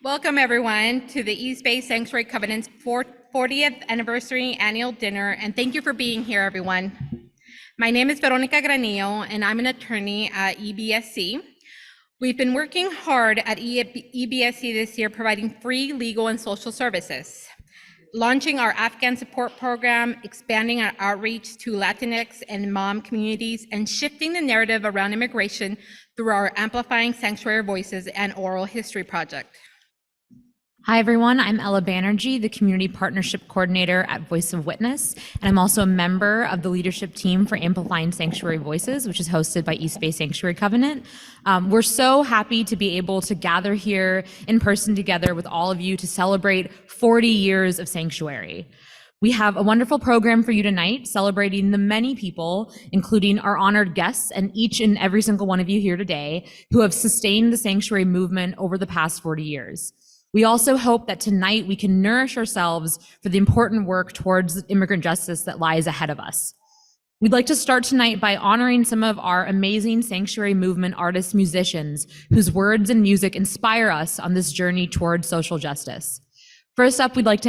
Welcome, everyone, to the EBSC Sanctuary Covenant's 40th anniversary annual dinner, and thank you for being here, everyone. My name is Veronica Granillo, and I'm an attorney at EBSC. We've been working hard at EBSC this year, providing free legal and social services, launching our Afghan support program, expanding our outreach to Latinx and Mom communities, and shifting the narrative around immigration through our Amplifying Sanctuary Voices and Oral History project. Hi, everyone. I'm Ella Banerjee, the Community Partnership Coordinator at Voice of Witness, and I'm also a member of the leadership team for Amplifying Sanctuary Voices, which is hosted by EBSC Sanctuary Covenant. We're so happy to be able to gather here in person together with all of you to celebrate 40 years of Sanctuary. We have a wonderful program for you tonight, celebrating the many people, including our honored guests and each and every single one of you here today, who have sustained the Sanctuary movement over the past 40 years. We also hope that tonight we can nourish ourselves for the important work towards immigrant justice that lies ahead of us. We'd like to start tonight by honoring some of our amazing Sanctuary movement artists, musicians, whose words and music inspire us on this journey towards social justice. First up, we'd like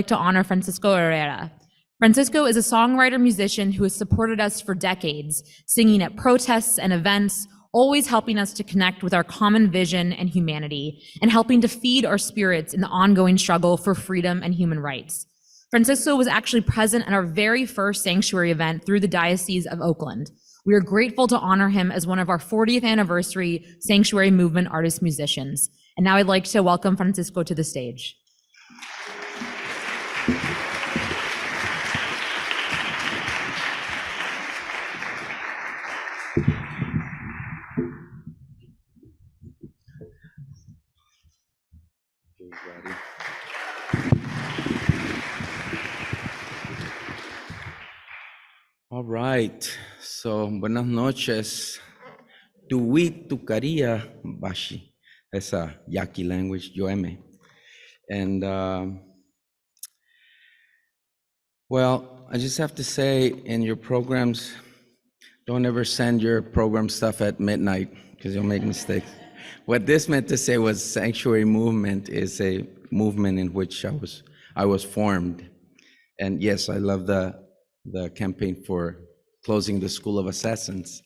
to honor Francisco Herrera. Francisco is a songwriter musician who has supported us for decades, singing at protests and events, always helping us to connect with our common vision and humanity, and helping to feed our spirits in the ongoing struggle for freedom and human rights. Francisco was actually present at our very first Sanctuary event through the Diocese of Oakland. We are grateful to honor him as one of our 40th anniversary Sanctuary movement artist musicians. And now I'd like to welcome Francisco to the stage. All right, so buenas noches. Tuwit tukaria bashi. That's a Yaqui language, yoeme. And well, I just have to say, in your programs, don't ever send your program stuff at midnight because you'll make mistakes. What this meant to say was Sanctuary Movement is a movement in which I was formed. And yes, I love the campaign for closing the School of Assassins.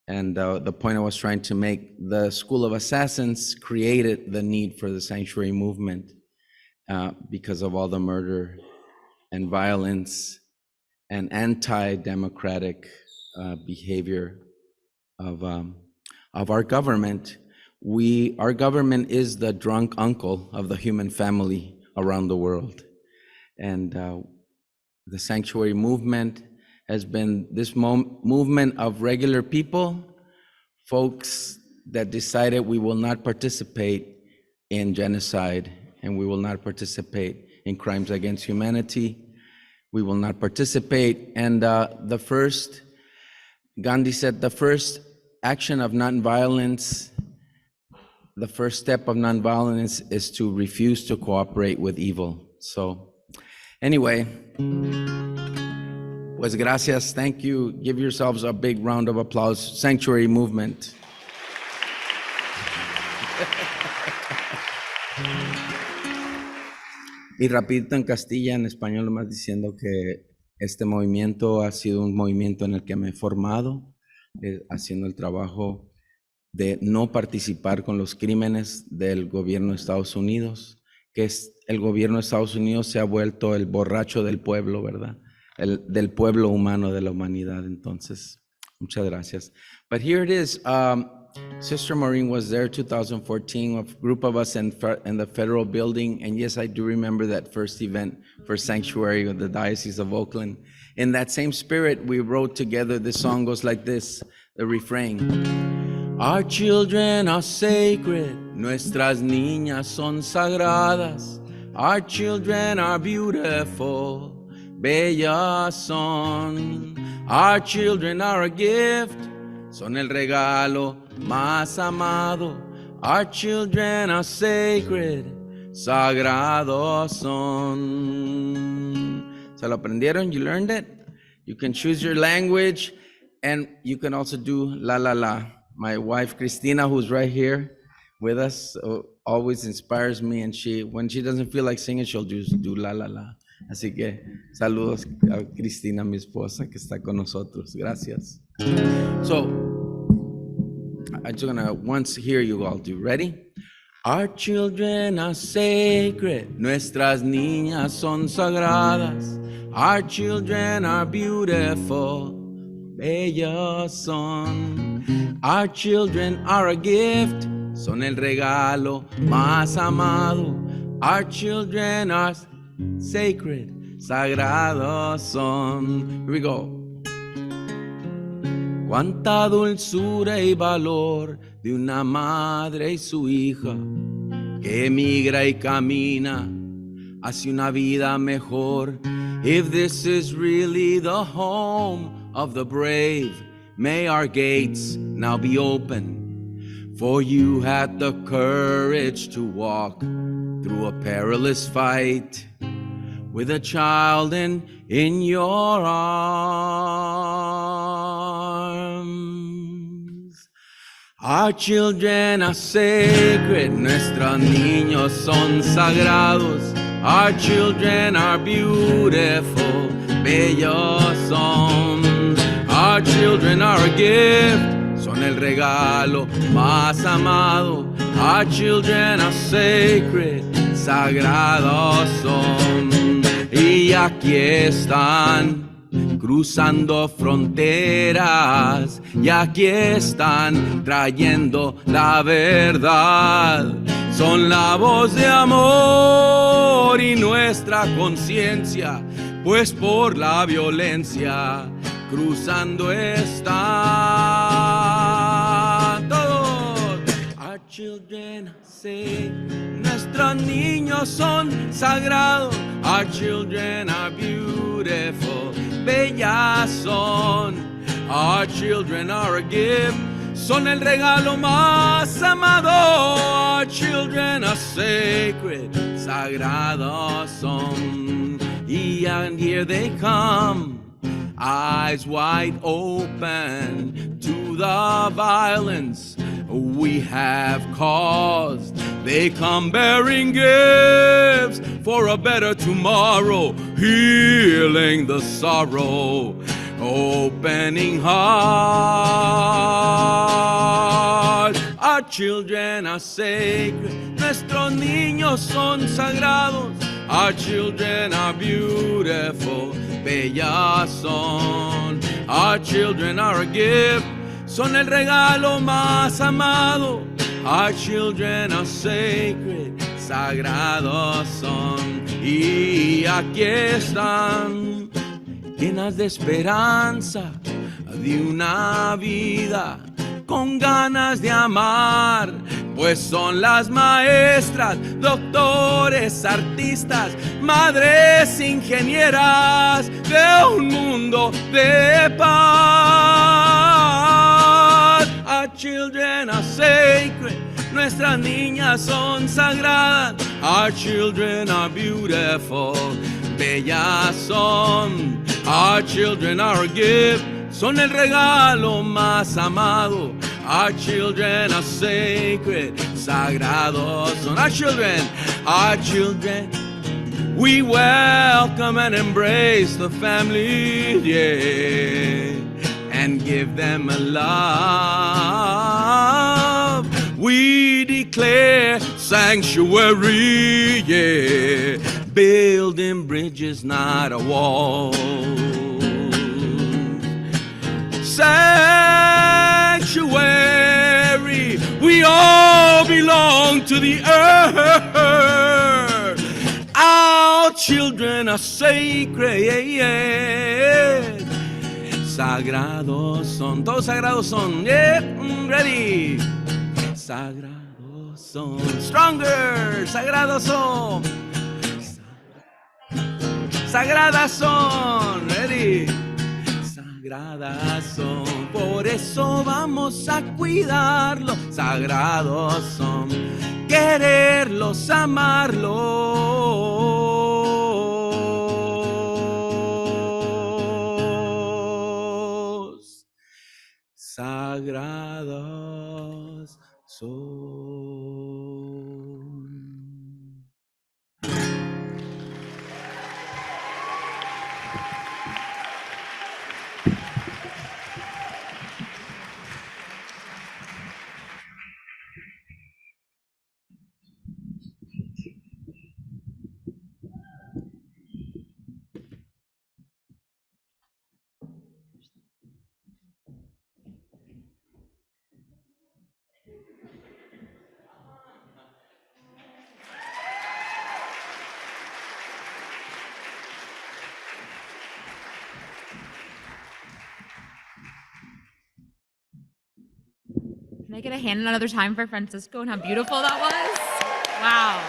And the point I was trying to make, the School of Assassins created the need for the Sanctuary Movement because of all the murder and violence and anti-democratic behavior of our government. Our government is the drunk uncle of the human family around the world. And the Sanctuary Movement has been this movement of regular people, folks that decided we will not participate in genocide and we will not participate in crimes against humanity. We will not participate. And Gandhi said, the first action of nonviolence, the first step of nonviolence is to refuse to cooperate with evil. So anyway, pues gracias, thank you. Give yourselves a big round of applause. Sanctuary Movement. Y rapidito en Castilla, en español, nomás diciendo que este movimiento ha sido un movimiento en el que me he formado, haciendo el trabajo de no participar con los crímenes del gobierno de Estados Unidos, que el gobierno de Estados Unidos se ha vuelto el borracho del pueblo, ¿verdad? Del pueblo humano, de la humanidad. Entonces, muchas gracias. But here it is. Sister Maureen was there 2014, a group of us in the federal building. And yes, I do remember that first event for Sanctuary with the Diocese of Oakland. In that same spirit, we wrote together, this song goes like this, the refrain. Our children are sacred, nuestras niñas son sagradas. Our children are beautiful, bellas son. Our children are a gift, son el regalo más amado. Our children are sacred, sagrados son. ¿Se lo aprendieron? You learned it? You can choose your language, and you can also do la la la. My wife, Cristina, who's right here with us, always inspires me, and when she doesn't feel like singing, she'll just do la la la. Así que saludos a Cristina, mi esposa, que está con nosotros. Gracias. So I'm just gonna once hear you all do. Ready? Our children are sacred, nuestras niñas son sagradas. Our children are beautiful, bellos son. Our children are a gift, son el regalo más amado. Our children are sacred, sagrados son. Here we go. Cuánta dulzura y valor de una madre y su hija que emigra y camina hacia una vida mejor. If this is really the home of the brave, may our gates now be open. For you had the courage to walk through a perilous fight with a child in your arms. Our children are sacred, nuestros niños son sagrados. Our children are beautiful, bellos son. Our children are a gift, son el regalo más amado. Our children are sacred, sagrados son. Y aquí están, cruzando fronteras, y aquí están, trayendo la verdad. Son la voz de amor y nuestra conciencia, pues por la violencia cruzando están todos. Our children say, nuestros niños son sagrados. Our children are beautiful, bellas son. Our children are a gift, son el regalo más amado. Our children are sacred, sagrados son. And here they come, eyes wide open to the violence we have caused. They come bearing gifts for a better tomorrow, healing the sorrow, opening heart. Our children are sacred, nuestros niños son sagrados. Our children are beautiful, bellas son. Our children are a gift, son el regalo más amado. Our children are sacred, sagrados son. Y aquí están, llenas de esperanza, de una vida con ganas de amar, pues son las maestras, doctores, artistas, madres ingenieras de un mundo de paz. Our children are sacred, nuestras niñas son sagradas. Our children are beautiful, bellas son. Our children are a gift, son el regalo más amado. Our children are sacred, sagrados son. Our children, we welcome and embrace the family, yeah, and give them a love. We declare sanctuary, yeah, building bridges, not a wall. Sanctuary, we all belong to the earth. Our children are sacred, sagrados son, todos sagrados son, yeah, ready. Sagrados son, stronger, sagrados son, sagradas son, ready. Sagradas son, por eso vamos a cuidarlos. Sagrados son, quererlos, amarlos. Sagrados son. Can I get a hand another time for Francisco and how beautiful that was? Wow.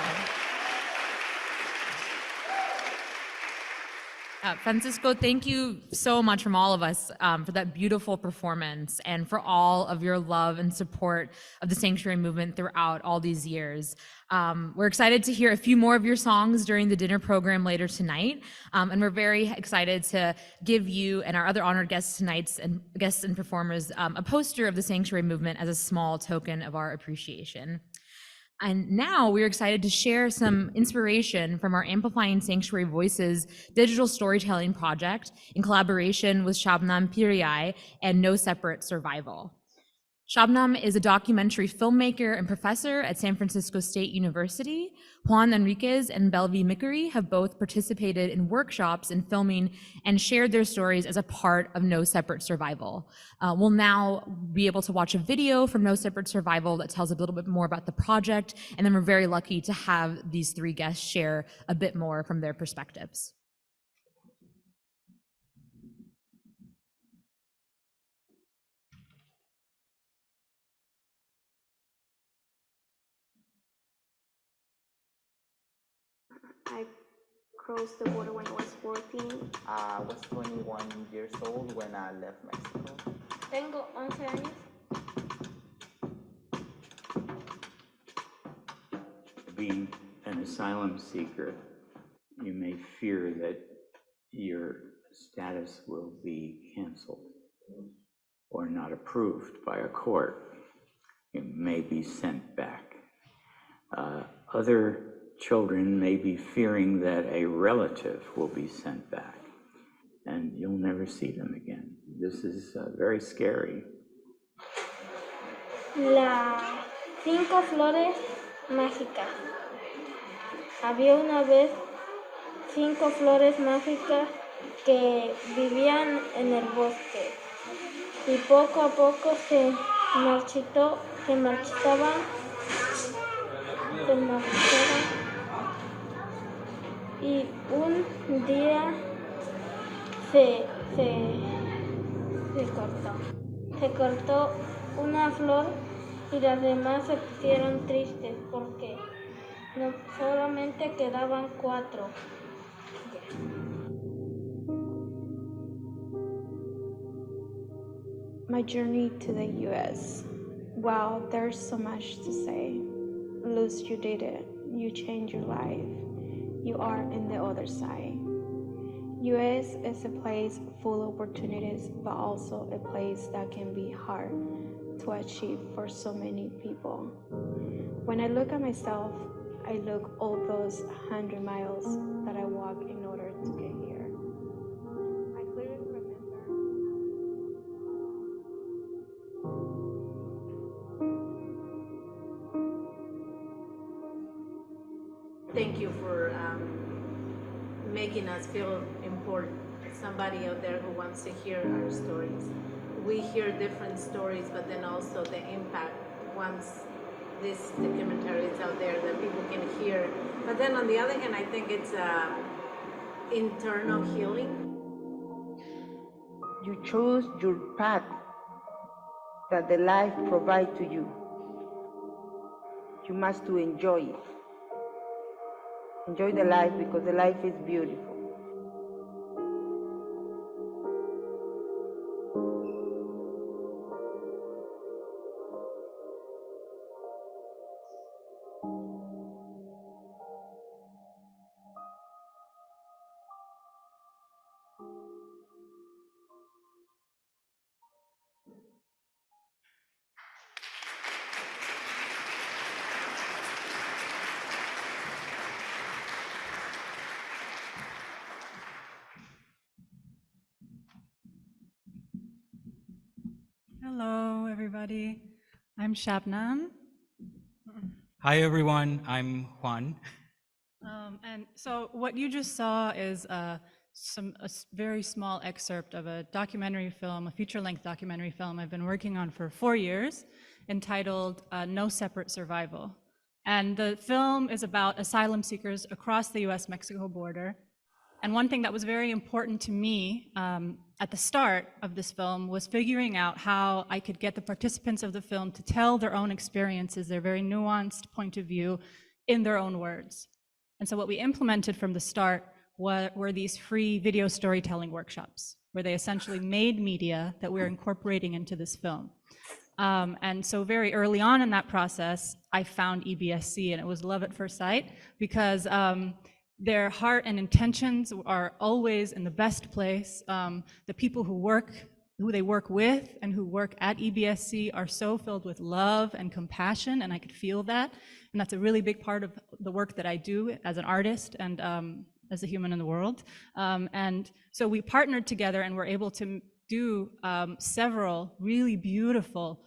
Francisco, thank you so much from all of us for that beautiful performance and for all of your love and support of the Sanctuary movement throughout all these years. We're excited to hear a few more of your songs during the dinner program later tonight, and we're very excited to give you and our other honored guests tonight and guests and performers a poster of the Sanctuary movement as a small token of our appreciation. And now we're excited to share some inspiration from our Amplifying Sanctuary Voices digital storytelling project in collaboration with Shabnam Piriai and No Separate Survival. Shabnam is a documentary filmmaker and professor at San Francisco State University. Juan Enriquez and Belvi Mickery have both participated in workshops in filming and shared their stories as a part of No Separate Survival. We'll now be able to watch a video from No Separate Survival that tells a little bit more about the project, and then we're very lucky to have these three guests share a bit more from their perspectives. I crossed the border when I was 14. I was 21 years old when I left Mexico. Tengo 11 años. Being an asylum seeker, you may fear that your status will be canceled or not approved by a court. You may be sent back. Other children may be fearing that a relative will be sent back and you'll never see them again. This is very scary. Las 5 flores mágicas. Había una vez 5 flores mágicas que vivían en el bosque y poco a poco se marchitaban. Y un día se cortó una flor y las demás se pusieron tristes porque no solamente quedaban 4. My journey to the US. Wow, there's so much to say. Luz, you did it. You changed your life. You are in the other side. US is a place full of opportunities, but also a place that can be hard to achieve for so many people. When I look at myself, I look all those 100 miles that I walked in order to get here. I clearly remember. Thank you for making us feel important. Somebody out there who wants to hear our stories. We hear different stories, but then also the impact once this documentary is out there that people can hear. But then on the other hand, I think it's internal healing. You choose your path that the life provides to you. You must to enjoy it. Enjoy the life because the life is beautiful. Hello, everybody. I'm Shabnam. Hi, everyone. I'm Juan. And so what you just saw is a very small excerpt of a documentary film, a feature-length documentary film I've been working on for 4 years, entitled No Separate Survival. And the film is about asylum seekers across the US-Mexico border. And one thing that was very important to me at the start of this film was figuring out how I could get the participants of the film to tell their own experiences, their very nuanced point of view, in their own words. And so what we implemented from the start were these free video storytelling workshops, where they essentially made media that we're incorporating into this film. And so very early on in that process, I found EBSC, and it was love at first sight, because their heart and intentions are always in the best place. The people who they work with and who work at EBSC are so filled with love and compassion, and I could feel that. And that's a really big part of the work that I do as an artist and as a human in the world. And so we partnered together and were able to do several really beautiful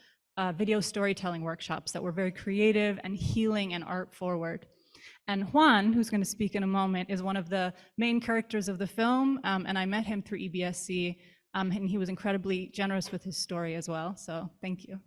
video storytelling workshops that were very creative and healing and art forward. And Juan, who's going to speak in a moment, is one of the main characters of the film, and I met him through EBSC, and he was incredibly generous with his story as well, so thank you.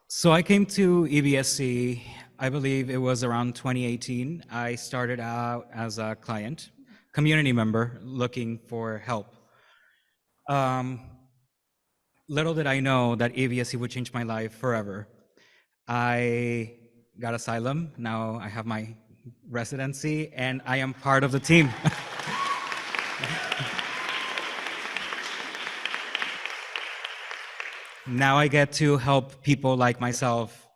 So I came to EBSC, I believe it was around 2018. I started out as a client, community member, looking for help. Little did I know that EBSC would change my life forever. I got asylum, now I have my residency, and I am part of the team. Now I get to help people like myself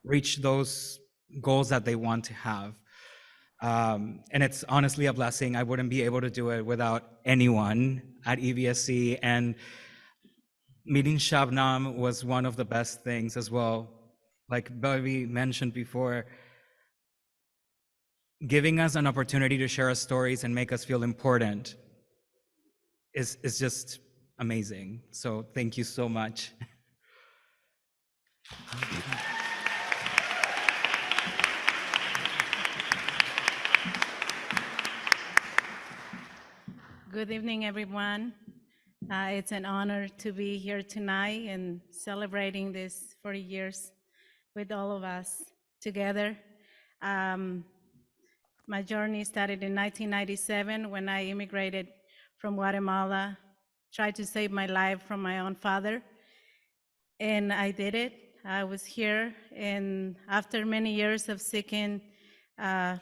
reach those goals that they want to have. And it's honestly a blessing. I wouldn't be able to do it without anyone at EBSC. And meeting Shabnam was one of the best things as well. Like Bobby mentioned before, giving us an opportunity to share our stories and make us feel important is just amazing. So thank you so much. Good evening, everyone. It's an honor to be here tonight and celebrating this 40 years with all of us together. My journey started in 1997 when I immigrated from Guatemala, tried to save my life from my own father, and I did it. I was here, and after many years of seeking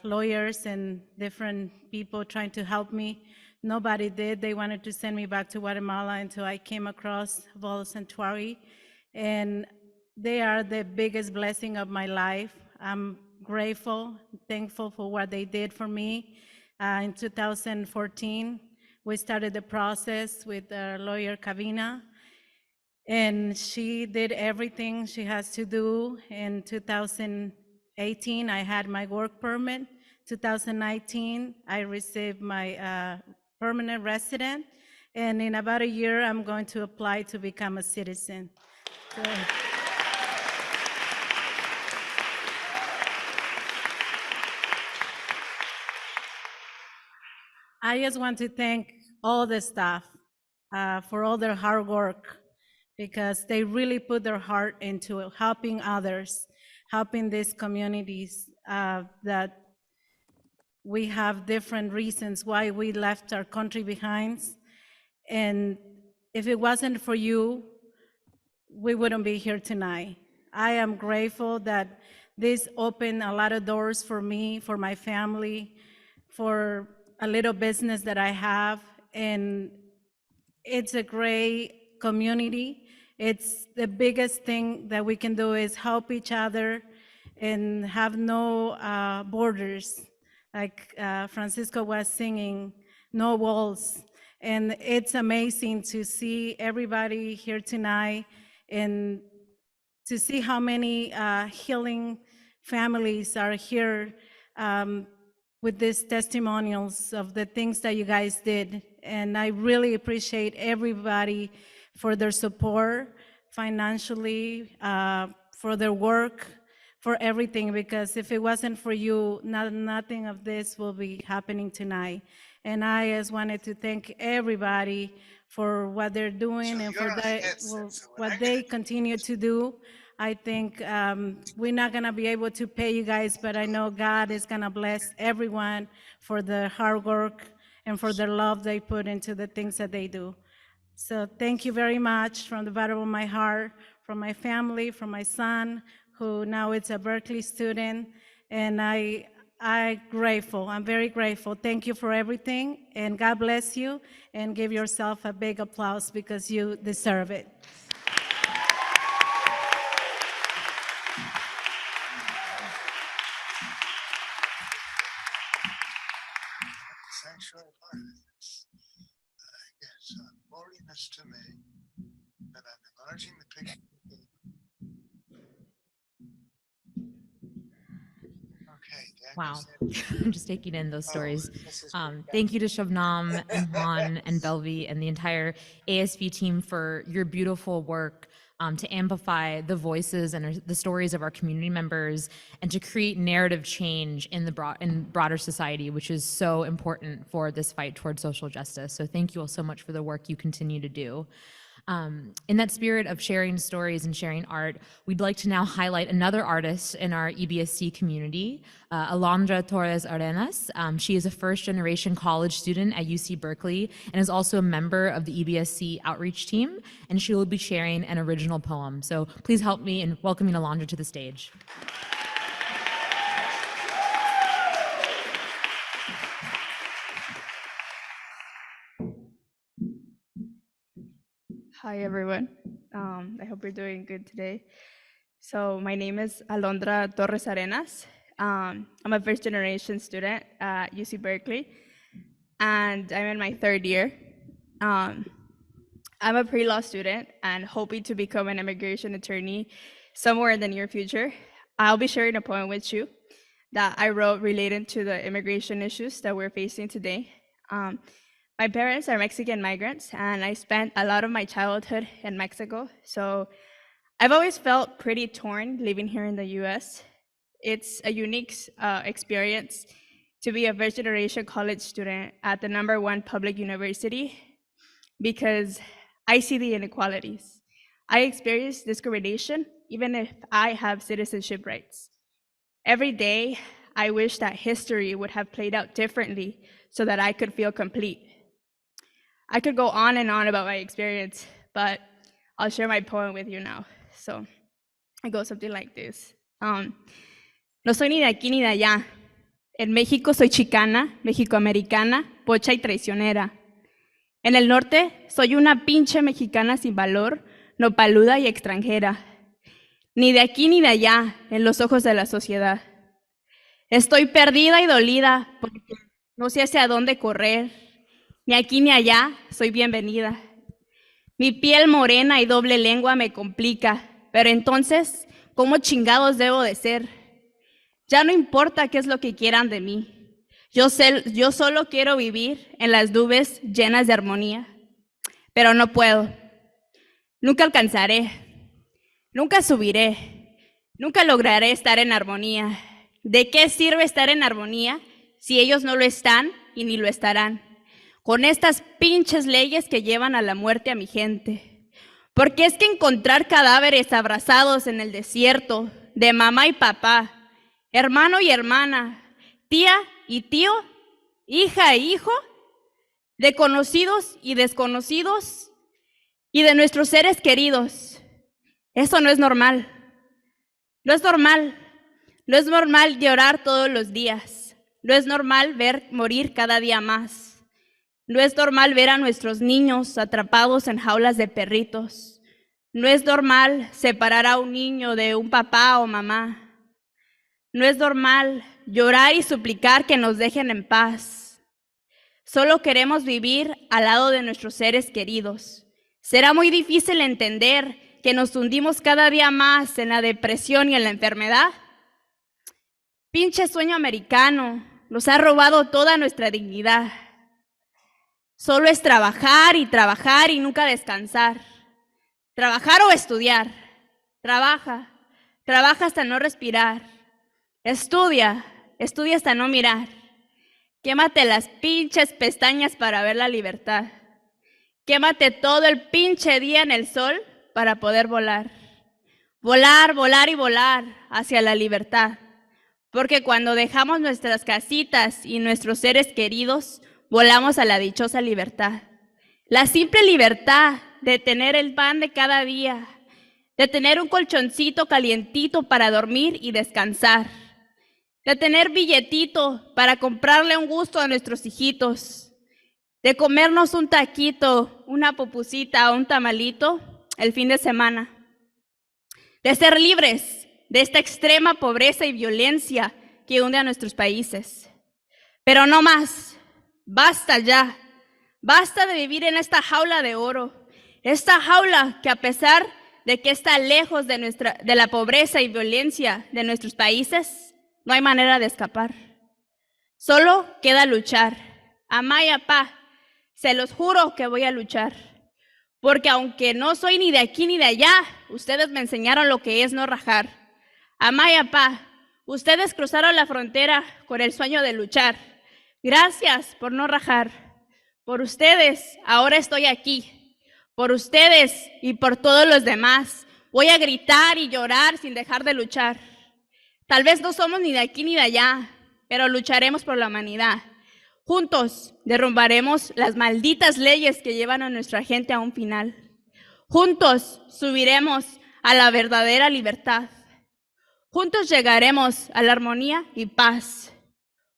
lawyers and different people trying to help me, nobody did. They wanted to send me back to Guatemala until I came across Vol Sanctuary, and they are the biggest blessing of my life. I'm grateful, thankful for what they did for me. In 2014, we started the process with lawyer Kavina, and she did everything she has to do. In 2018, I had my work permit. 2019, I received my permanent resident, and in about a year, I'm going to apply to become a citizen. So, I just want to thank all the staff for all their hard work, because they really put their heart into helping others, helping these communities that we have different reasons why we left our country behind. And if it wasn't for you, we wouldn't be here tonight. I am grateful that this opened a lot of doors for me, for my family, for a little business that I have, and it's a great community. It's the biggest thing that we can do is help each other and have no borders. Like Francisco was singing, no walls. And it's amazing to see everybody here tonight and to see how many healing families are here with these testimonials of the things that you guys did. And I really appreciate everybody for their support financially, for their work, for everything, because if it wasn't for you, nothing of this will be happening tonight. And I just wanted to thank everybody for what they're doing and for what they continue to do. I think we're not going to be able to pay you guys, but I know God is going to bless everyone for the hard work and for the love they put into the things that they do. So thank you very much from the bottom of my heart, from my family, from my son, who now is a Berkeley student, and I'm grateful. I'm very grateful. Thank you for everything, and God bless you, and give yourself a big applause because you deserve it. Sanctuary violence is holiness to me, and I'm enlarging the picture. Okay, Wow. I'm just taking in those stories. Thank you to Shabnam and Juan and Belvi and the entire ASB team for your beautiful work to amplify the voices and the stories of our community members and to create narrative change in broader society, which is so important for this fight towards social justice. So thank you all so much for the work you continue to do. In that spirit of sharing stories and sharing art, we'd like to now highlight another artist in our EBSC community, Alondra Torres Arenas. She is a first-generation college student at UC Berkeley and is also a member of the EBSC outreach team, and she will be sharing an original poem. So please help me in welcoming Alondra to the stage. Hi, everyone. I hope you're doing good today. So my name is Alondra Torres Arenas. I'm a first-generation student at UC Berkeley, and I'm in my third year. I'm a pre-law student and hoping to become an immigration attorney somewhere in the near future. I'll be sharing a poem with you that I wrote related to the immigration issues that we're facing today. My parents are Mexican migrants, and I spent a lot of my childhood in Mexico, so I've always felt pretty torn living here in the US. It's a unique experience to be a first-generation college student at the #1 public university because I see the inequalities. I experience discrimination even if I have citizenship rights. Every day, I wish that history would have played out differently so that I could feel complete. I could go on and on about my experience, but I'll share my poem with you now. So it goes something like this. No soy ni de aquí ni de allá. En México soy chicana, mexicoamericana, pocha y traicionera. En el norte soy una pinche mexicana sin valor, nopaluda y extranjera. Ni de aquí ni de allá en los ojos de la sociedad. Estoy perdida y dolida porque no sé hacia dónde correr. Ni aquí ni allá soy bienvenida. Mi piel morena y doble lengua me complica, pero entonces, ¿cómo chingados debo de ser? Ya no importa qué es lo que quieran de mí. Yo solo quiero vivir en las nubes llenas de armonía, pero no puedo. Nunca alcanzaré, nunca subiré, nunca lograré estar en armonía. ¿De qué sirve estar en armonía si ellos no lo están y ni lo estarán? Con estas pinches leyes que llevan a la muerte a mi gente. Porque es que encontrar cadáveres abrazados en el desierto de mamá y papá, hermano y hermana, tía y tío, hija e hijo, de conocidos y desconocidos y de nuestros seres queridos, eso no es normal. No es normal. No es normal llorar todos los días. No es normal ver morir cada día más. No es normal ver a nuestros niños atrapados en jaulas de perritos. No es normal separar a un niño de un papá o mamá. No es normal llorar y suplicar que nos dejen en paz. Solo queremos vivir al lado de nuestros seres queridos. Será muy difícil entender que nos hundimos cada día más en la depresión y en la enfermedad. Pinche sueño americano nos ha robado toda nuestra dignidad. Solo es trabajar y nunca descansar. Trabajar o estudiar. Trabaja hasta no respirar. Estudia hasta no mirar. Quémate las pinches pestañas para ver la libertad. Quémate todo el pinche día en el sol para poder volar. Volar, volar y volar hacia la libertad. Porque cuando dejamos nuestras casitas y nuestros seres queridos, volamos a la dichosa libertad. La simple libertad de tener el pan de cada día, de tener un colchoncito calientito para dormir y descansar, de tener billetito para comprarle un gusto a nuestros hijitos, de comernos un taquito, una pupusita o un tamalito el fin de semana, de ser libres de esta extrema pobreza y violencia que hunde a nuestros países. Pero no más, basta ya, basta de vivir en esta jaula de oro, esta jaula que a pesar de que está lejos de la pobreza y violencia de nuestros países, no hay manera de escapar. Solo queda luchar. Amá y apá, se los juro que voy a luchar. Porque aunque no soy ni de aquí ni de allá, ustedes me enseñaron lo que es no rajar. Amá y apá, ustedes cruzaron la frontera con el sueño de luchar. Gracias por no rajar. Por ustedes, ahora estoy aquí. Por ustedes y por todos los demás, voy a gritar y llorar sin dejar de luchar. Tal vez no somos ni de aquí ni de allá, pero lucharemos por la humanidad. Juntos derrumbaremos las malditas leyes que llevan a nuestra gente a un final. Juntos subiremos a la verdadera libertad. Juntos llegaremos a la armonía y paz.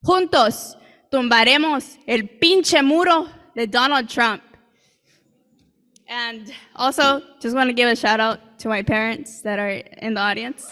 Juntos tumbaremos el pinche muro de Donald Trump. And also, just want to give a shout out to my parents that are in the audience.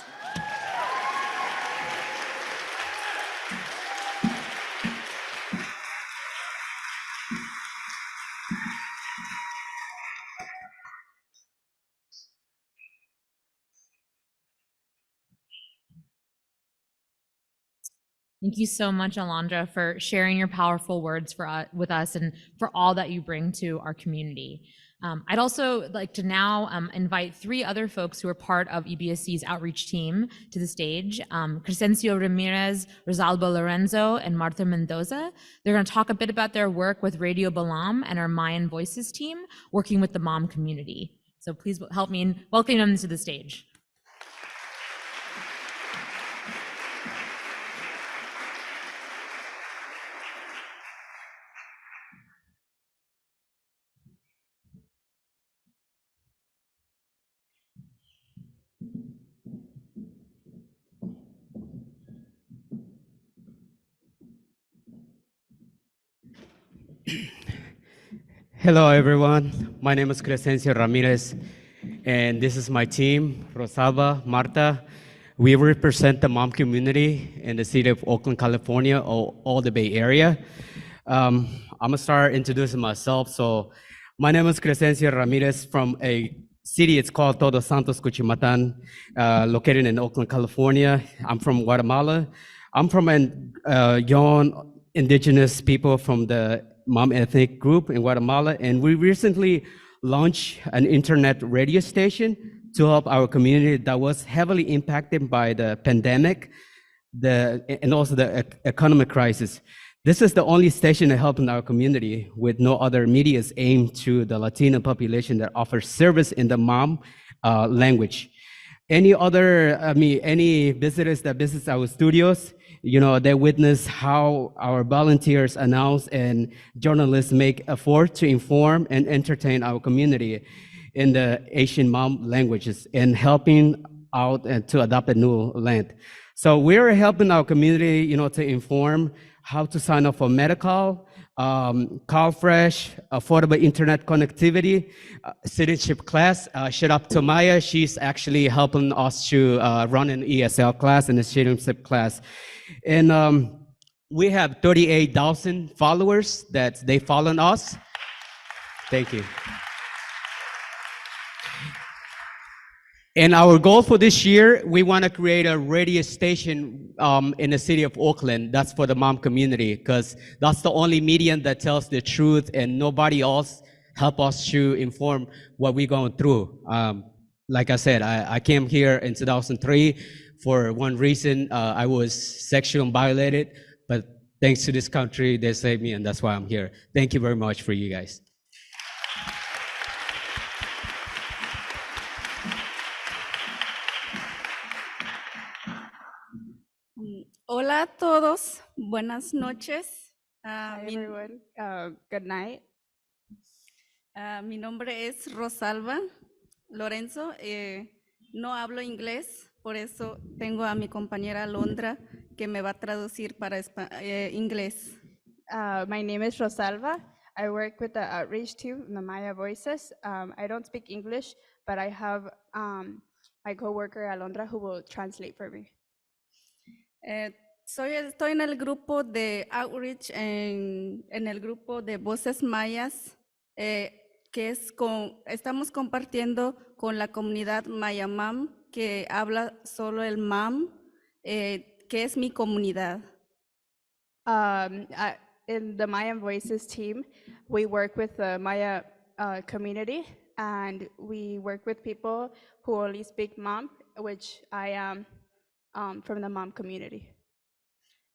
Thank you so much, Alondra, for sharing your powerful words with us and for all that you bring to our community. I'd also like to now invite three other folks who are part of EBSC's outreach team to the stage. Crescencio Ramirez, Rosalba Lorenzo, and Martha Mendoza. They're going to talk a bit about their work with Radio Balam and our Mayan Voices team, working with the mom community. So please help me in welcoming them to the stage. Hello, everyone. My name is Crescencio Ramirez, and this is my team, Rosalba, Marta. We represent the mom community in the city of Oakland, California, all the Bay Area. I'm gonna start introducing myself. So my name is Crescencio Ramirez from a city, it's called Todos Santos, Cuchimatan, located in Oakland, California. I'm from Guatemala. I'm from a young indigenous people from the Mom ethnic group in Guatemala, and we recently launched an internet radio station to help our community that was heavily impacted by the pandemic, and also the economic crisis. This is the only station that helps in our community with no other medias aimed to the Latino population that offers service in the Mom language. Any visitors that visit our studios, they witness how our volunteers announce and journalists make effort to inform and entertain our community in the Asian Mom languages and helping out and to adopt a new land. So we're helping our community, to inform how to sign up for medical, call fresh, affordable internet connectivity, citizenship class. Shout out to Maya. She's actually helping us to run an ESL class and a citizenship class. And we have 38,000 followers that they follow us. Thank you. And our goal for this year, we want to create a radio station in the city of Oakland. That's for the mom community, because that's the only medium that tells the truth, and nobody else help us to inform what we're going through. Like I said, I came here in 2003 for one reason. I was sexually violated, but thanks to this country, they saved me, and that's why I'm here. Thank you very much for you guys. Hola a todos, buenas noches. Hi, everyone. Good night. Mi nombre es Rosalba Lorenzo. No hablo inglés, por eso tengo a mi compañera Alondra que me va a traducir para inglés. My name is Rosalva. I work with the outreach team, the Maya Voices. I don't speak English, but I have my coworker Alondra who will translate for me. Estoy en el grupo de outreach, en el grupo de Voces Mayas, que estamos compartiendo con la comunidad Maya Mam, que habla solo el Mam, que es mi comunidad. In the Maya Voices team, we work with the Maya community, and we work with people who only speak Mam, which I am from the Mam community.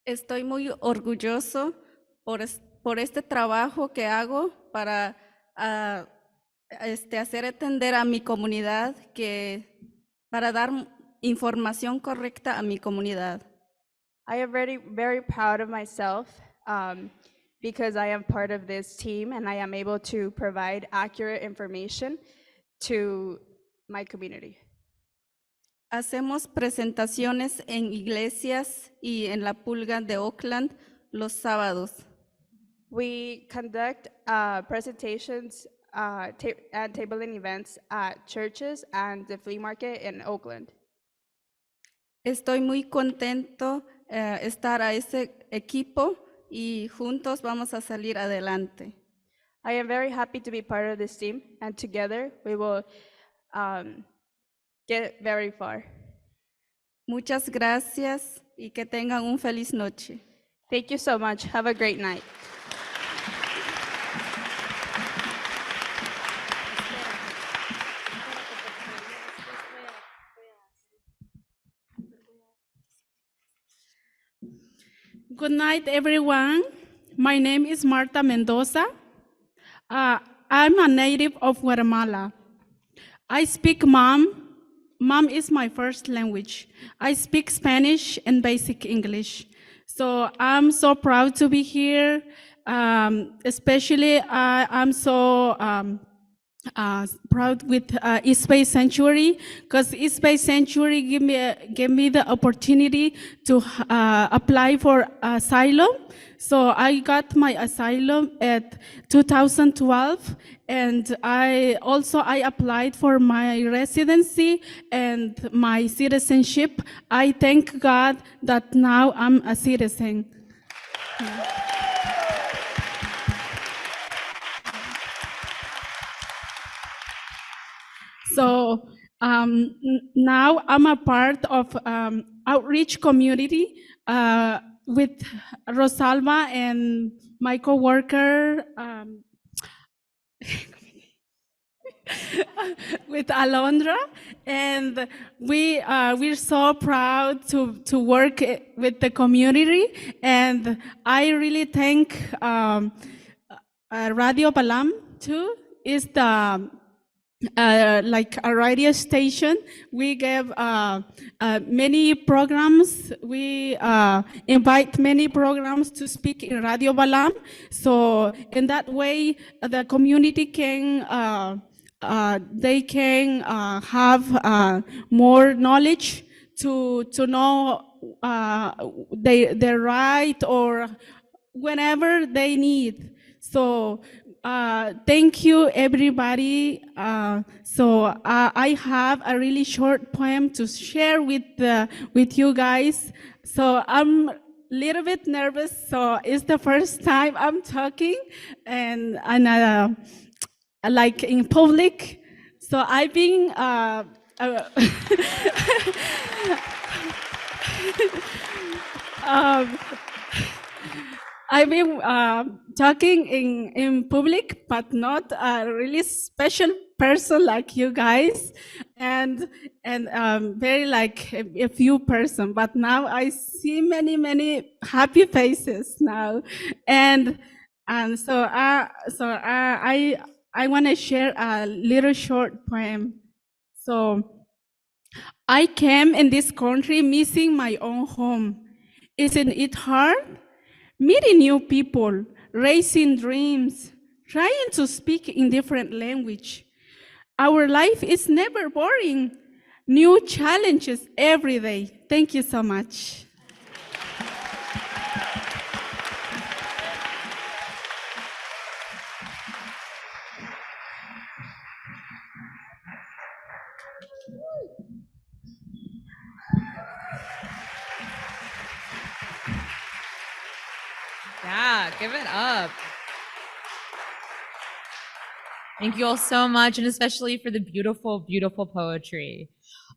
Estoy muy orgulloso por este trabajo que hago para hacer entender a mi comunidad, para dar información correcta a mi comunidad. I am very proud of myself because I am part of this team and I am able to provide accurate information to my community. Hacemos presentaciones en iglesias y en la pulga de Oakland los sábados. We conduct presentations and tabling events at churches and the flea market in Oakland. Estoy muy contento estar a ese equipo y juntos vamos a salir adelante. I am very happy to be part of this team, and together we will get very far. Muchas gracias y que tengan un feliz noche. Thank you so much. Have a great night. Good night, everyone. My name is Marta Mendoza. I'm a native of Guatemala. I speak Mam. Mam is my first language. I speak Spanish and basic English. So I'm so proud to be here. Especially, I'm so proud with East Bay Sanctuary, because East Bay Sanctuary gave me the opportunity to apply for asylum. So I got my asylum at 2012, and I applied for my residency and my citizenship. I thank God that now I'm a citizen. So now I'm a part of outreach community with Rosalba and my coworker with Alondra, and we're so proud to work with the community. And I really thank Radio Balam too. Is the like a radio station. We give many programs. We invite many programs to speak in Radio Balam. So in that way, the community can have more knowledge to know their right or whenever they need. So thank you, everybody. So I have a really short poem to share with you guys. So I'm a little bit nervous. So it's the first time I'm talking and like in public. So I've been I've been talking in public, but not a really special person like you guys, and very like a few person. But now I see many happy faces now, and so I want to share a little short poem. So I came in this country missing my own home. Isn't it hard? Meeting new people, raising dreams, trying to speak in different language. Our life is never boring. New challenges every day. Thank you so much. Yeah, give it up. Thank you all so much, and especially for the beautiful, beautiful poetry.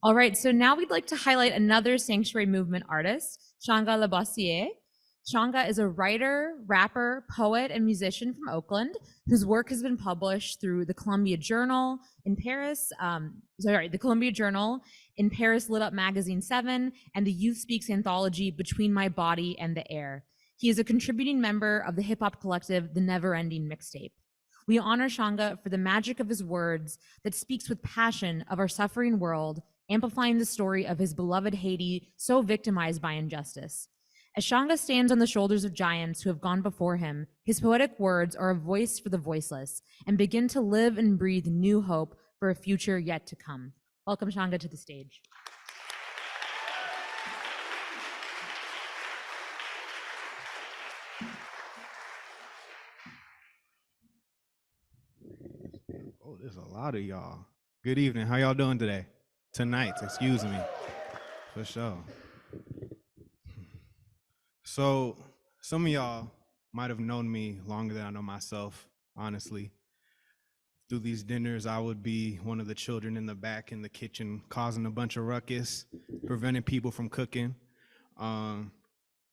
All right, so now we'd like to highlight another Sanctuary Movement artist, Shanga Labossiere. Shanga is a writer, rapper, poet, and musician from Oakland whose work has been published through the Columbia Journal in Paris, the Columbia Journal, in Paris Lit Up Magazine 7, and the Youth Speaks anthology Between My Body and the Air. He is a contributing member of the hip-hop collective The Never Ending Mixtape. We honor Shanga for the magic of his words that speaks with passion of our suffering world, amplifying the story of his beloved Haiti, so victimized by injustice. As Shanga stands on the shoulders of giants who have gone before him, his poetic words are a voice for the voiceless and begin to live and breathe new hope for a future yet to come. Welcome Shanga to the stage. Oh, there's a lot of y'all. Good evening. How y'all doing today? Tonight, excuse me. For sure. So, some of y'all might have known me longer than I know myself, honestly. Through these dinners, I would be one of the children in the back in the kitchen causing a bunch of ruckus, preventing people from cooking.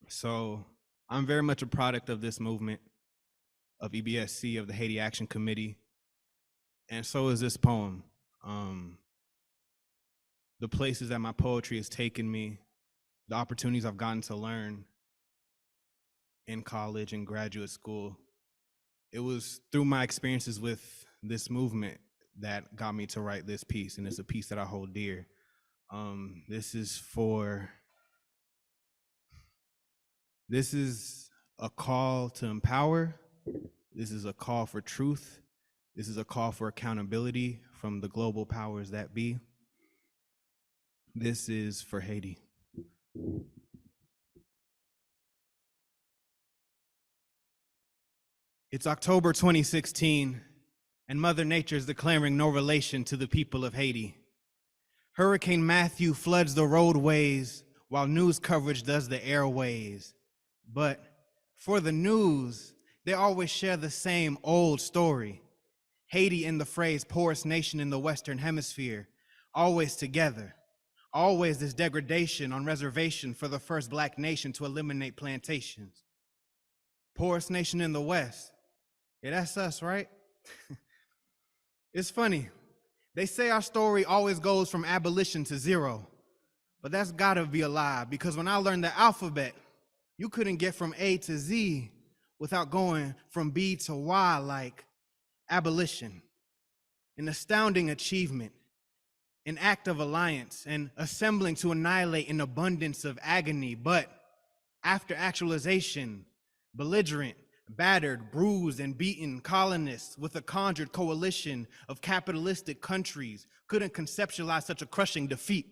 So, I'm very much a product of this movement, of EBSC, of the Haiti Action Committee. And so is this poem. The places that my poetry has taken me, the opportunities I've gotten to learn in college and graduate school, it was through my experiences with this movement that got me to write this piece, and it's a piece that I hold dear. This is a call to empower. This is a call for truth. This is a call for accountability from the global powers that be. This is for Haiti. It's October 2016, and Mother Nature is declaring no relation to the people of Haiti. Hurricane Matthew floods the roadways while news coverage does the airways. But for the news, they always share the same old story. Haiti in the phrase poorest nation in the Western Hemisphere, always together, always this degradation on reservation for the first Black nation to eliminate plantations. Poorest nation in the West, yeah, that's us, right? It's funny, they say our story always goes from abolition to zero, but that's gotta be a lie, because when I learned the alphabet, you couldn't get from A to Z without going from B to Y, like abolition, an astounding achievement, an act of alliance, and assembling to annihilate an abundance of agony. But after actualization, belligerent, battered, bruised, and beaten colonists with a conjured coalition of capitalistic countries couldn't conceptualize such a crushing defeat.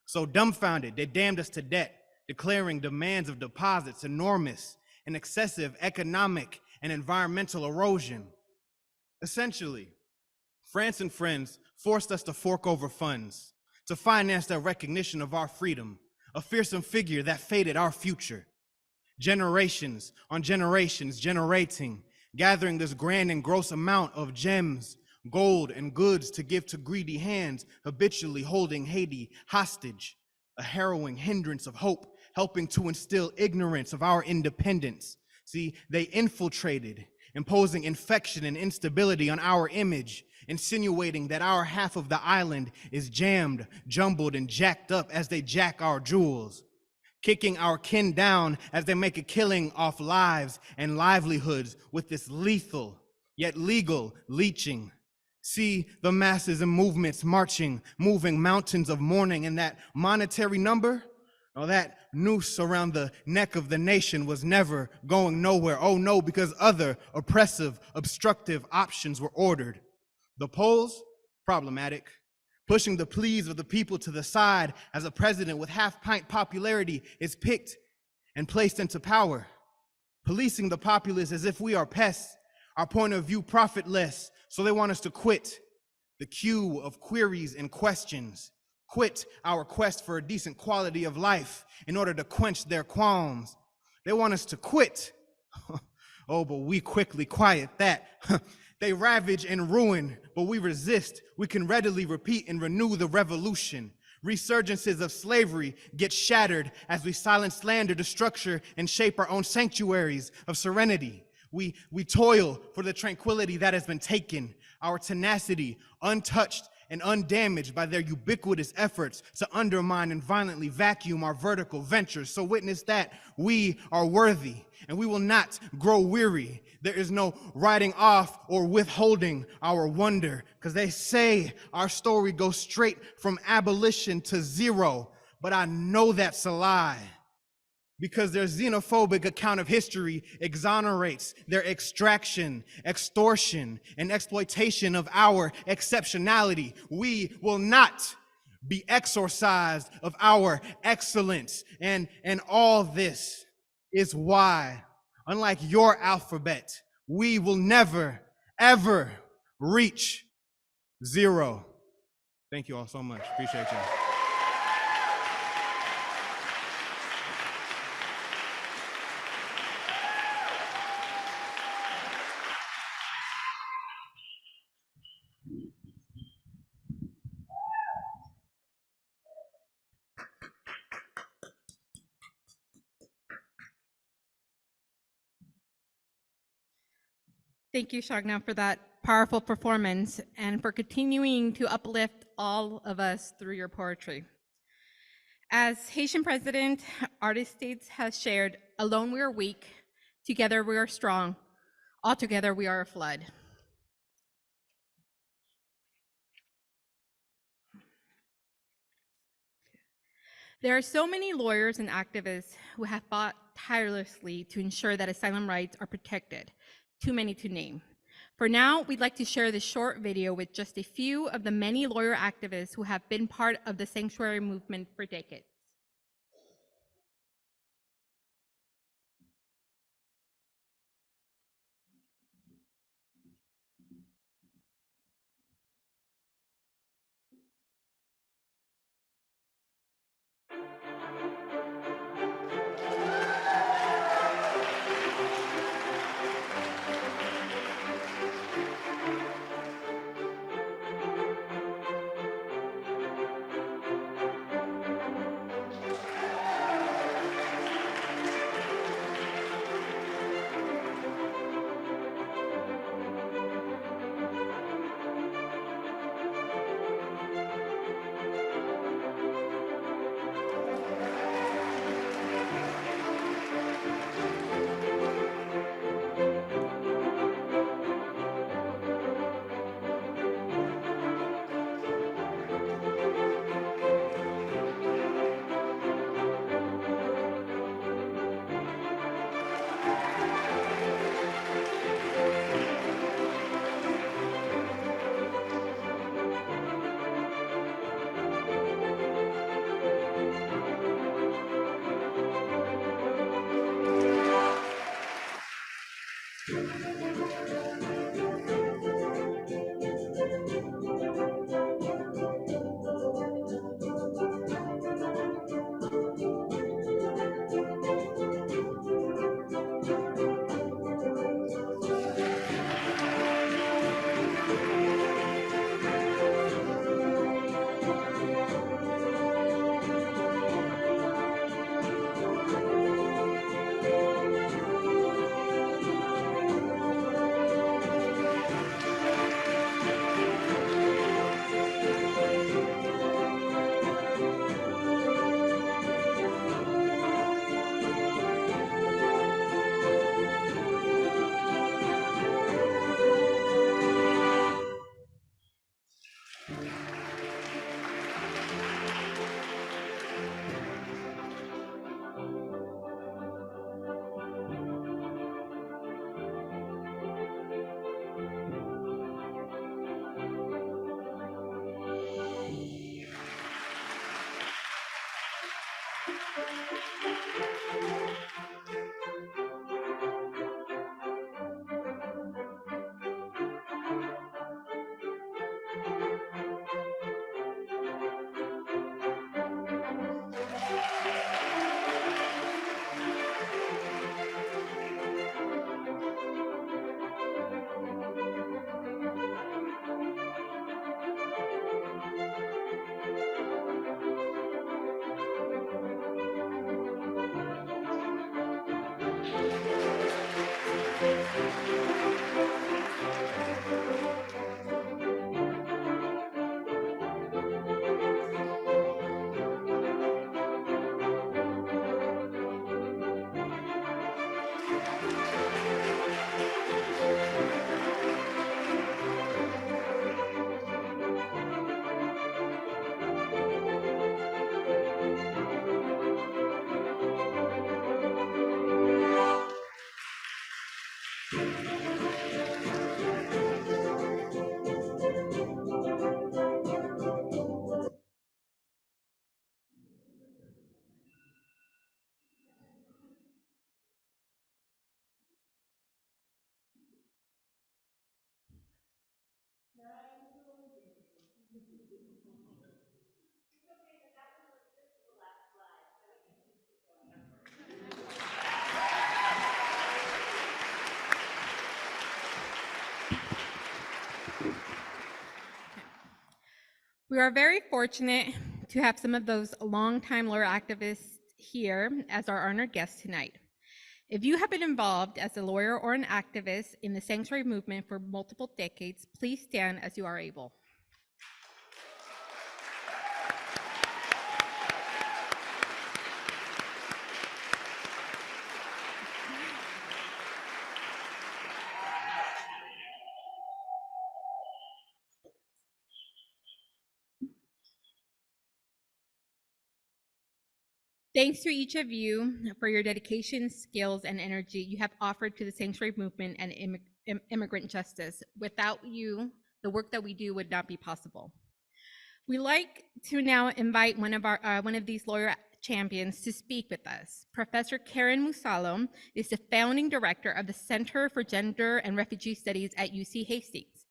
So dumbfounded, they damned us to debt, declaring demands of deposits enormous and excessive economic and environmental erosion. Essentially, France and friends forced us to fork over funds to finance their recognition of our freedom, a fearsome figure that fated our future. Generations on generations generating, gathering this grand and gross amount of gems, gold, and goods to give to greedy hands, habitually holding Haiti hostage, a harrowing hindrance of hope, helping to instill ignorance of our independence. See, they infiltrated, imposing infection and instability on our image, insinuating that our half of the island is jammed, jumbled, and jacked up as they jack our jewels, kicking our kin down as they make a killing off lives and livelihoods with this lethal yet legal leeching. See the masses and movements marching, moving mountains of mourning, and that monetary number, Oh, that noose around the neck of the nation was never going nowhere. Oh no, because other oppressive, obstructive options were ordered. The polls, problematic. Pushing the pleas of the people to the side as a president with half-pint popularity is picked and placed into power. Policing the populace as if we are pests, our point of view profitless, so they want us to quit the queue of queries and questions, quit our quest for a decent quality of life in order to quench their qualms. They want us to quit. Oh, but we quickly quiet that. They ravage and ruin, but we resist. We can readily repeat and renew the revolution. Resurgences of slavery get shattered as we silence slander to structure and shape our own sanctuaries of serenity. We toil for the tranquility that has been taken, our tenacity untouched and undamaged by their ubiquitous efforts to undermine and violently vacuum our vertical ventures. So witness that we are worthy and we will not grow weary. There is no writing off or withholding our wonder, because they say our story goes straight from abolition to zero, but I know that's a lie. Because their xenophobic account of history exonerates their extraction, extortion, and exploitation of our exceptionality. We will not be exorcised of our excellence. And all this is why, unlike your alphabet, we will never, ever reach zero. Thank you all so much. Appreciate you. Thank you, Shagna, for that powerful performance and for continuing to uplift all of us through your poetry. As Haitian President, Artist States has shared, alone we are weak, together we are strong, all together we are a flood. There are so many lawyers and activists who have fought tirelessly to ensure that asylum rights are protected, too many to name. For now, we'd like to share this short video with just a few of the many lawyer activists who have been part of the sanctuary movement for decades. We are very fortunate to have some of those longtime lawyer activists here as our honored guests tonight. If you have been involved as a lawyer or an activist in the sanctuary movement for multiple decades, please stand as you are able. Thanks to each of you for your dedication, skills, and energy you have offered to the sanctuary movement and immigrant justice. Without you, the work that we do would not be possible. We like to now invite one of these lawyer champions to speak with us. Professor Karen Musalo is the founding director of the Center for Gender and Refugee Studies at UC Hastings.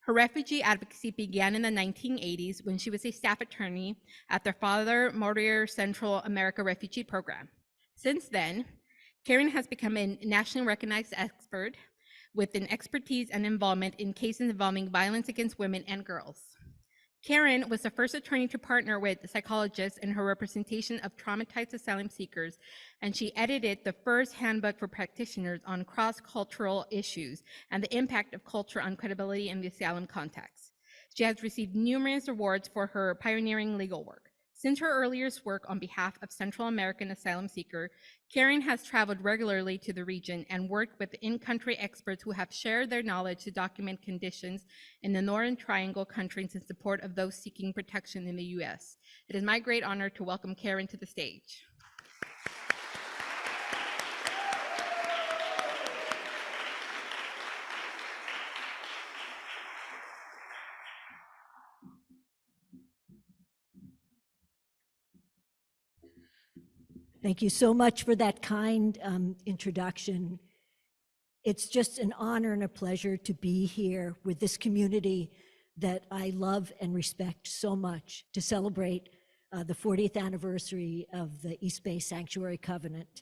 Her refugee advocacy began in the 1980s when she was a staff attorney at the Father Morier Central America Refugee Program. Since then, Karen has become a nationally recognized expert with an expertise and involvement in cases involving violence against women and girls. Karen was the first attorney to partner with psychologists in her representation of traumatized asylum seekers, and she edited the first handbook for practitioners on cross-cultural issues and the impact of culture on credibility in the asylum context. She has received numerous awards for her pioneering legal work. Since her earliest work on behalf of Central American asylum seeker, Karen has traveled regularly to the region and worked with in-country experts who have shared their knowledge to document conditions in the Northern Triangle countries in support of those seeking protection in the U.S. It is my great honor to welcome Karen to the stage. Thank you so much for that kind introduction. It's just an honor and a pleasure to be here with this community that I love and respect so much to celebrate the 40th anniversary of the East Bay Sanctuary Covenant.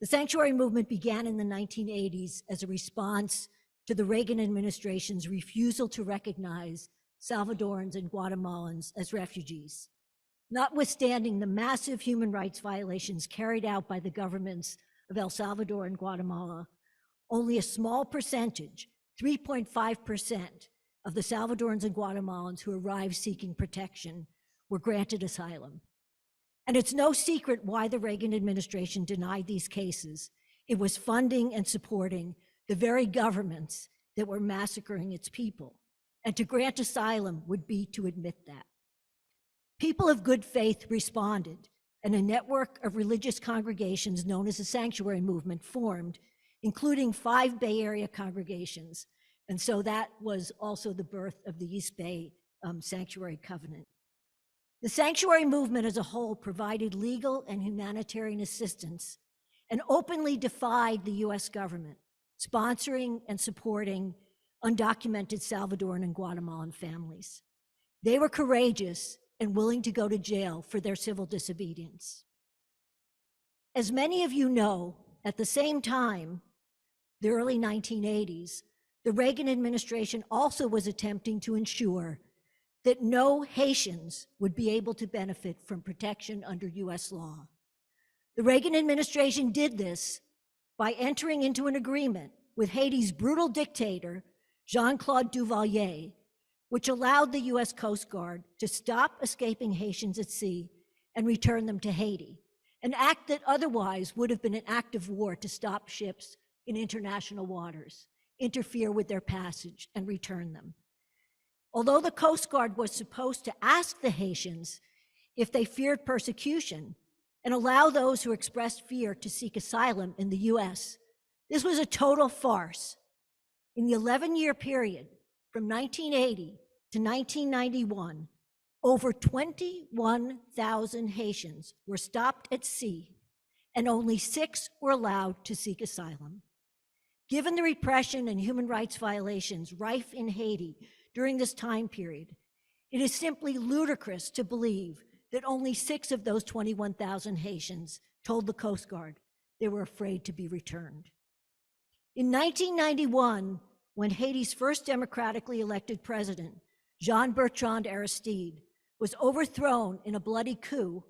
The sanctuary movement began in the 1980s as a response to the Reagan administration's refusal to recognize Salvadorans and Guatemalans as refugees. Notwithstanding the massive human rights violations carried out by the governments of El Salvador and Guatemala, only a small percentage, 3.5%, of the Salvadorans and Guatemalans who arrived seeking protection were granted asylum. And it's no secret why the Reagan administration denied these cases. It was funding and supporting the very governments that were massacring its people. And to grant asylum would be to admit that. People of good faith responded, and a network of religious congregations known as the Sanctuary Movement formed, including 5 Bay Area congregations. And so that was also the birth of the East Bay Sanctuary Covenant. The Sanctuary Movement as a whole provided legal and humanitarian assistance and openly defied the US government, sponsoring and supporting undocumented Salvadoran and Guatemalan families. They were courageous and willing to go to jail for their civil disobedience. As many of you know, at the same time, the early 1980s, the Reagan administration also was attempting to ensure that no Haitians would be able to benefit from protection under US law. The Reagan administration did this by entering into an agreement with Haiti's brutal dictator, Jean-Claude Duvalier, which allowed the US Coast Guard to stop escaping Haitians at sea and return them to Haiti, an act that otherwise would have been an act of war to stop ships in international waters, interfere with their passage, and return them. Although the Coast Guard was supposed to ask the Haitians if they feared persecution and allow those who expressed fear to seek asylum in the US, this was a total farce. In the 11-year period, from 1980 to 1991, over 21,000 Haitians were stopped at sea, and only 6 were allowed to seek asylum. Given the repression and human rights violations rife in Haiti during this time period, it is simply ludicrous to believe that only 6 of those 21,000 Haitians told the Coast Guard they were afraid to be returned. In 1991, when Haiti's first democratically elected president, Jean-Bertrand Aristide, was overthrown in a bloody coup,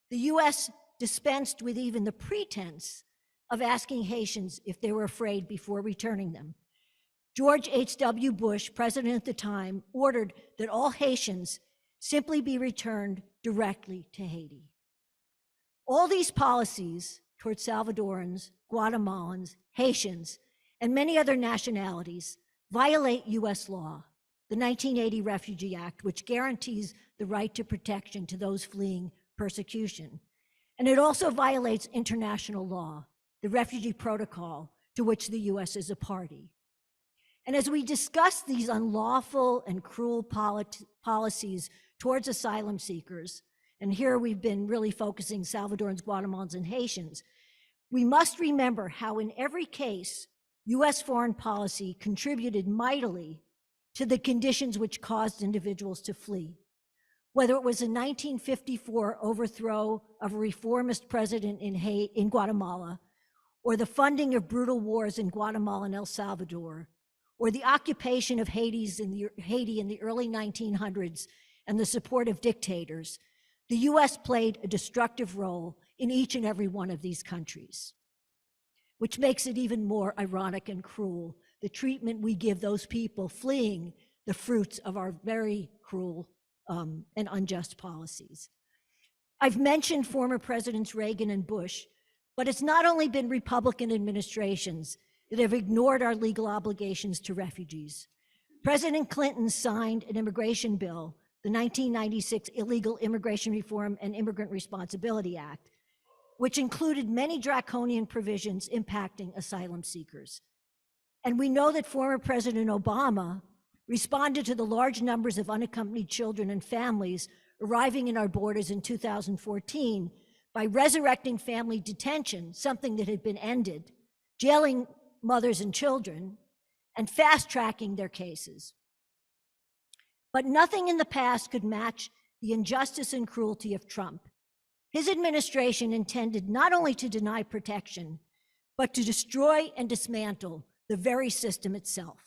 the US dispensed with even the pretense of asking Haitians if they were afraid before returning them. George H.W. Bush, president at the time, ordered that all Haitians simply be returned directly to Haiti. All these policies towards Salvadorans, Guatemalans, Haitians, and many other nationalities violate US law, the 1980 Refugee Act, which guarantees the right to protection to those fleeing persecution. And it also violates international law, the Refugee Protocol, to which the US is a party. And as we discuss these unlawful and cruel policies towards asylum seekers, and here we've been really focusing Salvadorans, Guatemalans, and Haitians, we must remember how in every case, US foreign policy contributed mightily to the conditions which caused individuals to flee. Whether it was the 1954 overthrow of a reformist president in Guatemala, or the funding of brutal wars in Guatemala and El Salvador, or the occupation of Haiti in the early 1900s and the support of dictators, the US played a destructive role in each and every one of these countries, which makes it even more ironic and cruel, the treatment we give those people fleeing the fruits of our very cruel and unjust policies. I've mentioned former Presidents Reagan and Bush, but it's not only been Republican administrations that have ignored our legal obligations to refugees. President Clinton signed an immigration bill, the 1996 Illegal Immigration Reform and Immigrant Responsibility Act, which included many draconian provisions impacting asylum seekers. And we know that former President Obama responded to the large numbers of unaccompanied children and families arriving in our borders in 2014 by resurrecting family detention, something that had been ended, jailing mothers and children, and fast-tracking their cases. But nothing in the past could match the injustice and cruelty of Trump. His administration intended not only to deny protection, but to destroy and dismantle the very system itself.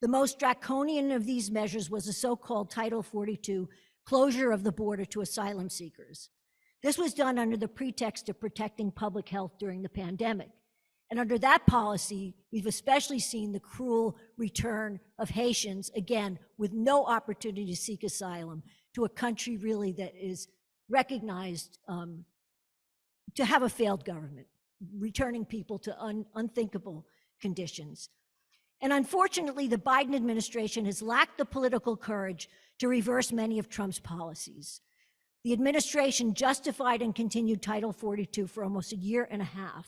The most draconian of these measures was the so-called Title 42 closure of the border to asylum seekers. This was done under the pretext of protecting public health during the pandemic. And under that policy, we've especially seen the cruel return of Haitians, again, with no opportunity to seek asylum, to a country really that is recognized to have a failed government, returning people to unthinkable conditions. And unfortunately, the Biden administration has lacked the political courage to reverse many of Trump's policies. The administration justified and continued Title 42 for almost a year and a half.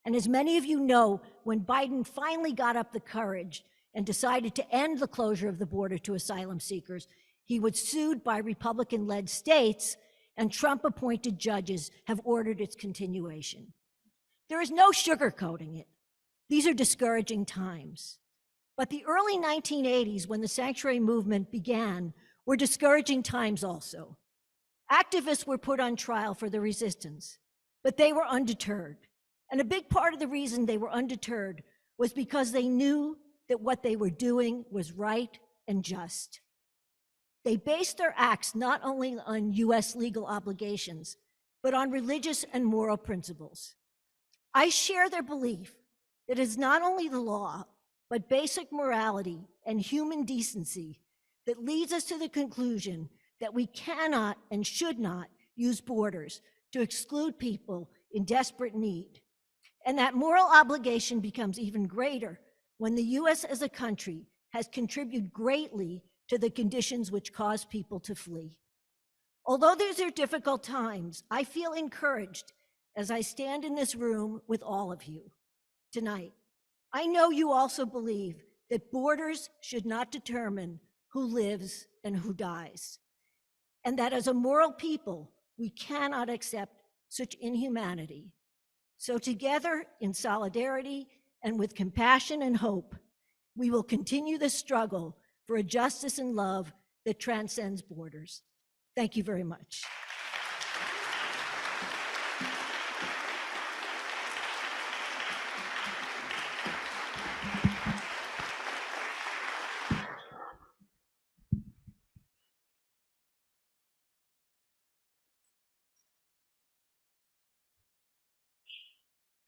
And as many of you know, when Biden finally got up the courage and decided to end the closure of the border to asylum seekers, he was sued by Republican-led states, and Trump-appointed judges have ordered its continuation. There is no sugarcoating it. These are discouraging times. But the early 1980s, when the sanctuary movement began, were discouraging times also. Activists were put on trial for their resistance, but they were undeterred. And a big part of the reason they were undeterred was because they knew that what they were doing was right and just. They based their acts not only on US legal obligations, but on religious and moral principles. I share their belief that it is not only the law, but basic morality and human decency that leads us to the conclusion that we cannot and should not use borders to exclude people in desperate need. And that moral obligation becomes even greater when the US as a country has contributed greatly to the conditions which cause people to flee. Although these are difficult times, I feel encouraged as I stand in this room with all of you tonight. I know you also believe that borders should not determine who lives and who dies, and that as a moral people, we cannot accept such inhumanity. So together, in solidarity and with compassion and hope, we will continue the struggle for a justice and love that transcends borders. Thank you very much.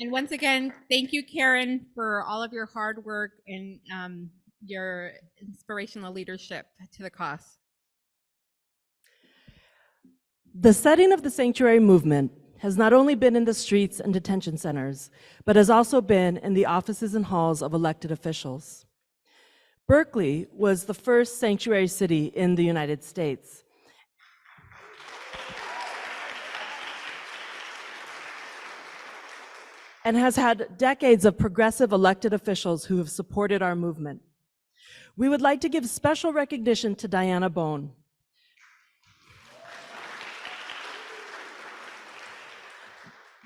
And once again, thank you, Karen, for all of your hard work and your inspirational leadership to the cause. The setting of the sanctuary movement has not only been in the streets and detention centers, but has also been in the offices and halls of elected officials. Berkeley was the first sanctuary city in the United States. And has had decades of progressive elected officials who have supported our movement. We would like to give special recognition to Diana Bone.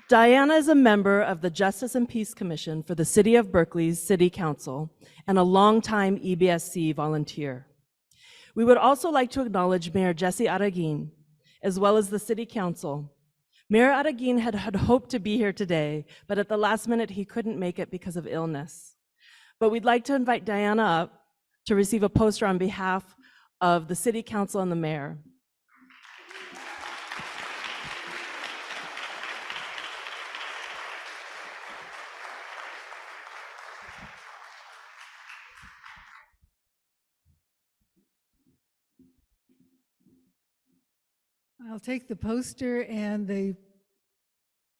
Diana is a member of the Justice and Peace Commission for the City of Berkeley's City Council and a longtime EBSC volunteer. We would also like to acknowledge Mayor Jesse Araguin, as well as the City Council. Mayor Araguin had hoped to be here today, but at the last minute he couldn't make it because of illness. But we'd like to invite Diana up to receive a poster on behalf of the City Council and the Mayor. I'll take the poster and the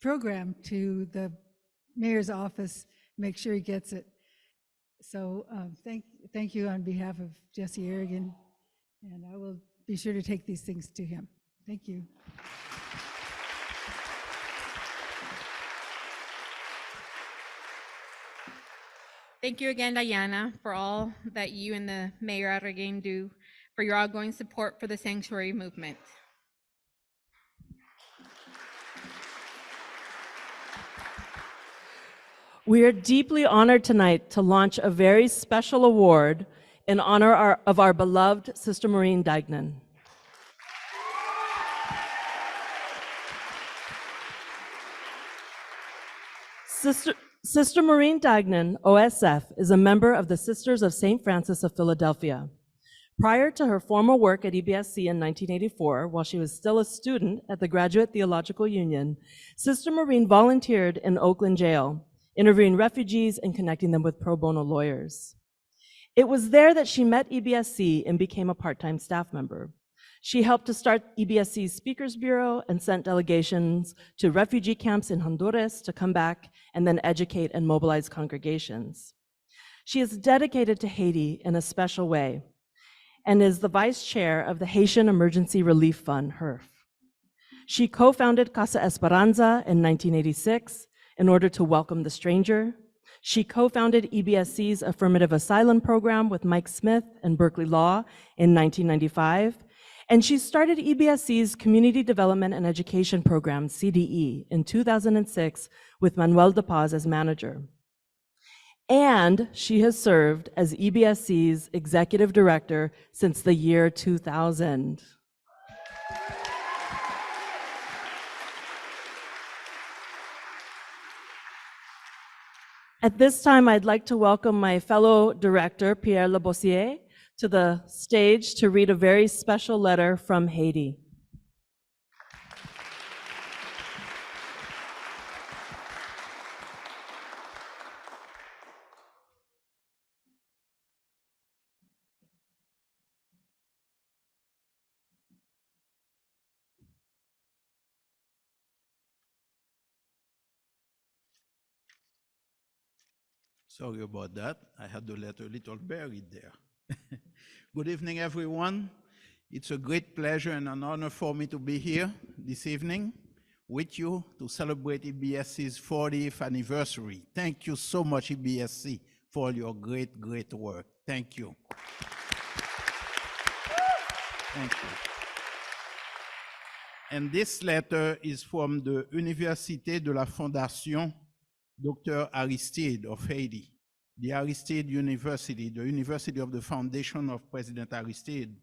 program to the mayor's office, make sure he gets it. So thank you on behalf of Jesse Araguin, and I will be sure to take these things to him. Thank you. Thank you again, Diana, for all that you and the Mayor Araguin do for your ongoing support for the sanctuary movement. We are deeply honored tonight to launch a very special award in honor of our beloved Sister Maureen Dagnan. Sister Maureen Dagnan, OSF, is a member of the Sisters of St. Francis of Philadelphia. Prior to her formal work at EBSC in 1984, while she was still a student at the Graduate Theological Union, Sister Maureen volunteered in Oakland Jail, interviewing refugees and connecting them with pro bono lawyers. It was there that she met EBSC and became a part-time staff member. She helped to start EBSC's Speakers Bureau and sent delegations to refugee camps in Honduras to come back and then educate and mobilize congregations. She is dedicated to Haiti in a special way and is the vice chair of the Haitian Emergency Relief Fund, HERF. She co-founded Casa Esperanza in 1986 in order to welcome the stranger. She co-founded EBSC's Affirmative Asylum Program with Mike Smith and Berkeley Law in 1995. And she started EBSC's Community Development and Education Program, CDE, in 2006 with Manuel De Paz as manager. And she has served as EBSC's executive director since the year 2000. At this time, I'd like to welcome my fellow director, Pierre Lebossier, to the stage to read a very special letter from Haiti. Sorry about that. I had the letter a little buried there. Good evening, everyone. It's a great pleasure and an honor for me to be here this evening with you to celebrate EBSC's 40th anniversary. Thank you so much, EBSC, for all your great, great work. Thank you. Thank you. And this letter is from the Université de la Fondation Dr. Aristide of Haiti, the Aristide University, the University of the Foundation of President Aristide,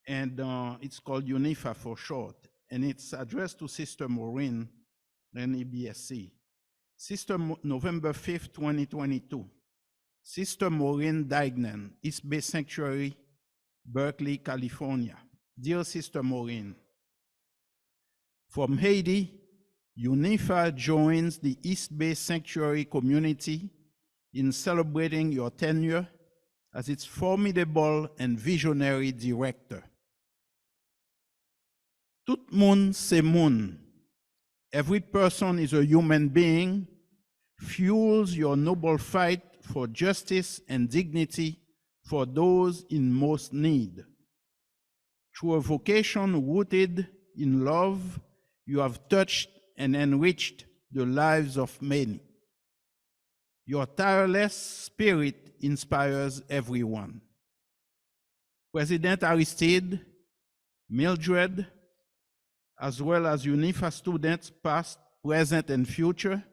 and it's called UNIFA for short, and it's addressed to Sister Maureen and EBSC. Sister November 5th, 2022. Sister Maureen Dagnan, East Bay Sanctuary, Berkeley, California. Dear Sister Maureen, from Haiti, UNIFA joins the East Bay Sanctuary community in celebrating your tenure as its formidable and visionary director. Tout moun se moun. Every person is a human being, fuels your noble fight for justice and dignity for those in most need. Through a vocation rooted in love, you have touched and enriched the lives of many. Your tireless spirit inspires everyone. President Aristide, Mildred, as well as UNIFA students past, present, and future,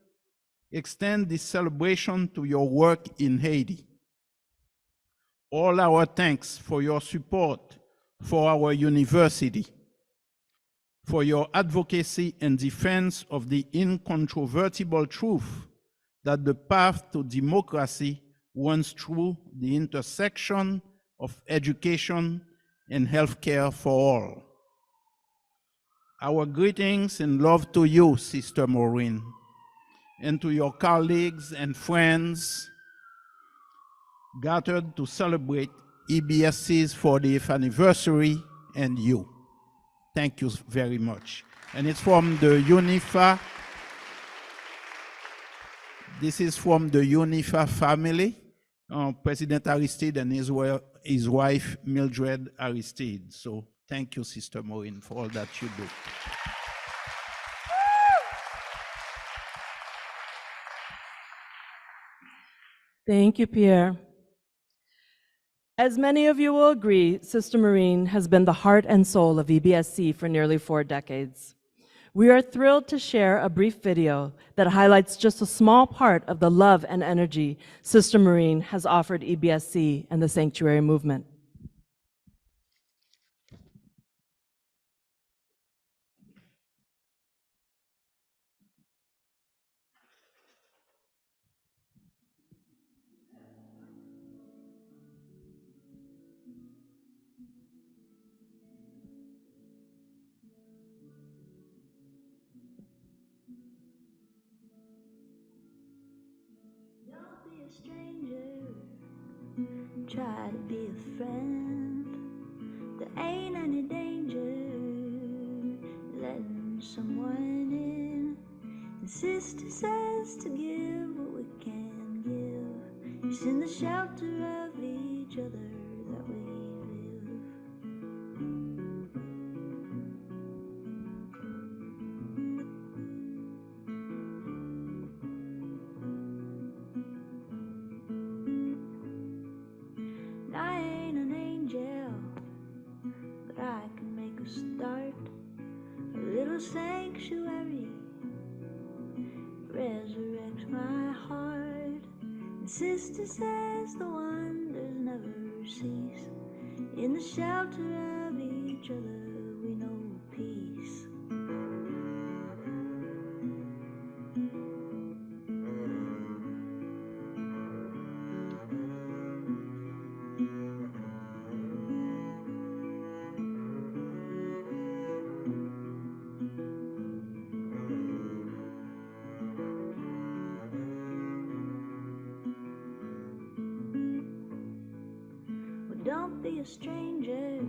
extend this celebration to your work in Haiti. All our thanks for your support for our university, for your advocacy and defense of the incontrovertible truth that the path to democracy runs through the intersection of education and healthcare for all. Our greetings and love to you, Sister Maureen, and to your colleagues and friends gathered to celebrate EBSC's 40th anniversary and you. Thank you very much. And it's from the UNIFA. This is from the UNIFA family, President Aristide and his wife, Mildred Aristide. So thank you, Sister Maureen, for all that you do. Thank you, Pierre. As many of you will agree, Sister Maureen has been the heart and soul of EBSC for nearly 4 decades. We are thrilled to share a brief video that highlights just a small part of the love and energy Sister Maureen has offered EBSC and the Sanctuary Movement. Stranger, try to be a friend. There ain't any danger letting someone in. And sister says to give what we can give. It's in the shelter of each other that we live. I ain't an angel, but I can make a start. A little sanctuary resurrects my heart. And sister says the wonders never cease. In the shelter of each other we know peace. Don't be a stranger,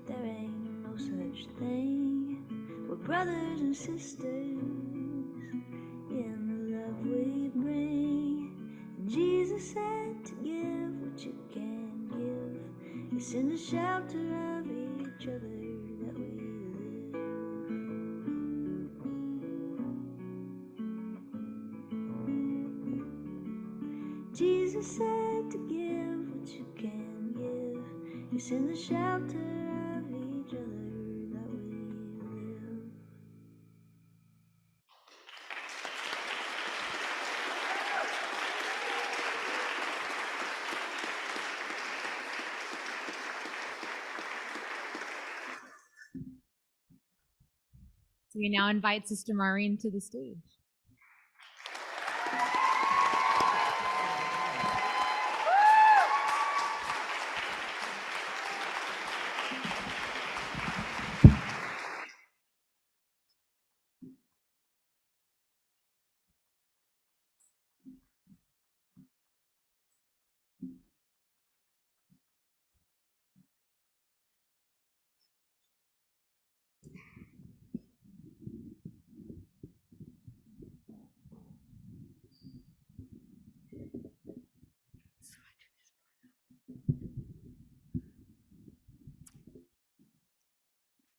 there ain't no such thing. We're brothers and sisters in the love we bring. And Jesus said to give what you can give. It's in the shelter of each other that we live. Jesus said to give what you can give. It's in the shelter of each other that we live. So we now invite Sister Maureen to the stage.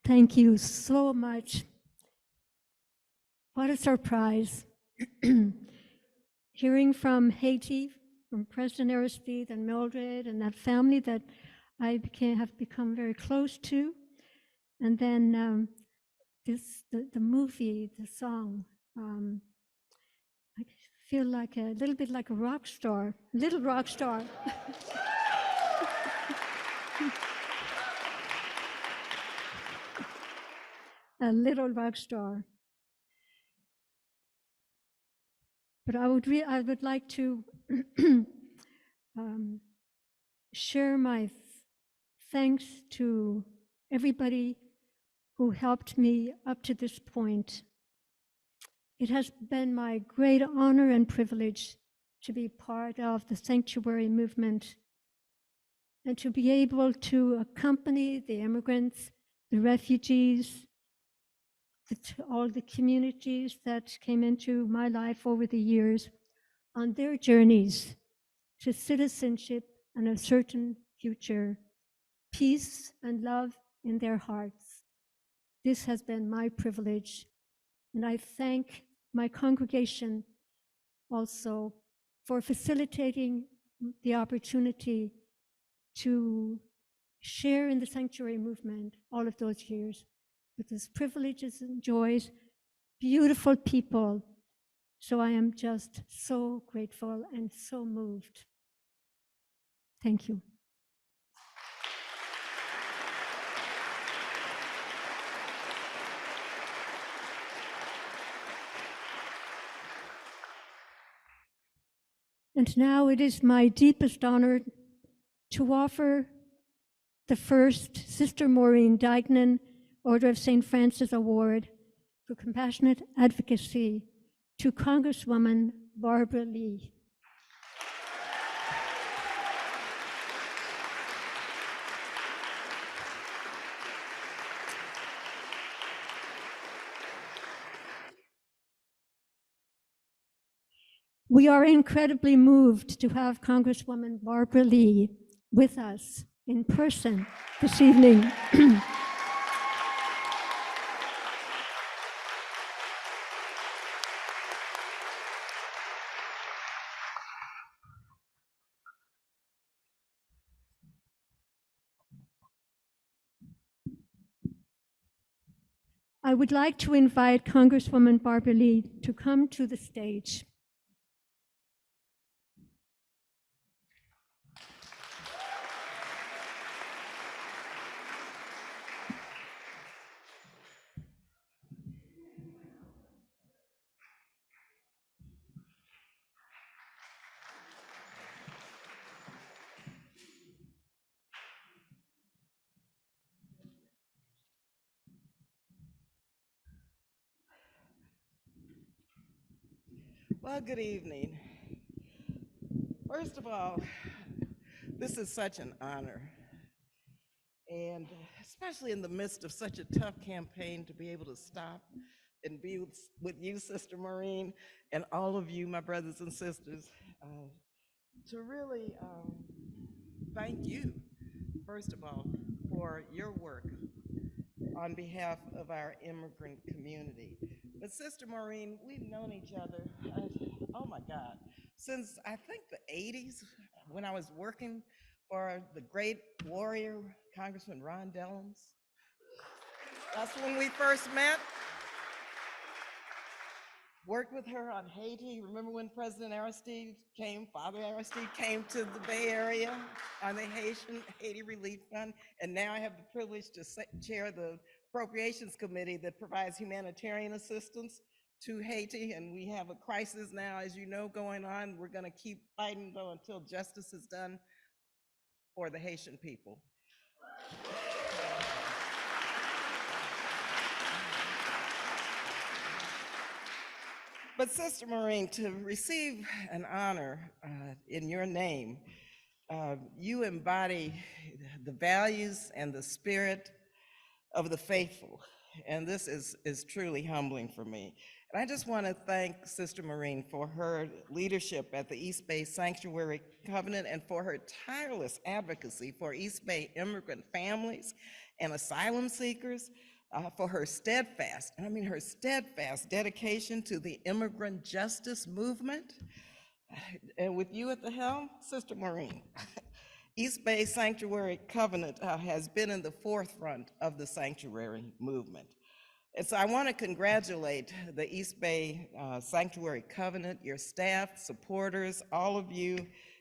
Thank you so much. What a surprise. Hearing from Haiti, from President Aristide and Mildred and that family that I have become very close to. And then the movie, the song, I feel like a little bit like a rock star, little rock star. A little rock star. But I would like to share my thanks to everybody who helped me up to this point. It has been my great honor and privilege to be part of the sanctuary movement and to be able to accompany the immigrants, the refugees, all the communities that came into my life over the years on their journeys to citizenship and a certain future, peace and love in their hearts. This has been my privilege, and I thank my congregation also for facilitating the opportunity to share in the sanctuary movement all of those years with its privileges and joys, beautiful people. So I am just so grateful and so moved. Thank you. And now it is my deepest honor to offer the first Sister Maureen Dignan Order of St. Francis Award for Compassionate Advocacy to Congresswoman Barbara Lee. We are incredibly moved to have Congresswoman Barbara Lee with us in person this evening. I would like to invite Congresswoman Barbara Lee to come to the stage. Well, good evening. First of all, this is such an honor, and especially in the midst of such a tough campaign, to be able to stop and be with you, Sister Maureen, and all of you, my brothers and sisters, to really thank you, first of all, for your work on behalf of our immigrant community. But Sister Maureen, we've known each other, oh my God, since I think the 80s, when I was working for the great warrior, Congressman Ron Dellums. That's when we first met. Worked with her on Haiti. Remember when President Aristide came, Father Aristide came to the Bay Area on the Haiti Relief Fund, and now I have the privilege to chair the Appropriations Committee that provides humanitarian assistance to Haiti, and we have a crisis now, as you know, going on. We're gonna keep fighting though until justice is done for the Haitian people. But Sister Maureen, to receive an honor in your name, you embody the values and the spirit of the faithful, and this is truly humbling for me. And I just want to thank Sister Maureen for her leadership at the East Bay Sanctuary Covenant and for her tireless advocacy for East Bay immigrant families and asylum seekers. for her steadfast, and I mean her steadfast dedication to the immigrant justice movement. And with you at the helm, Sister Maureen, East Bay Sanctuary Covenant has been in the forefront of the sanctuary movement. And so I want to congratulate the East Bay Sanctuary Covenant, your staff, supporters, all of you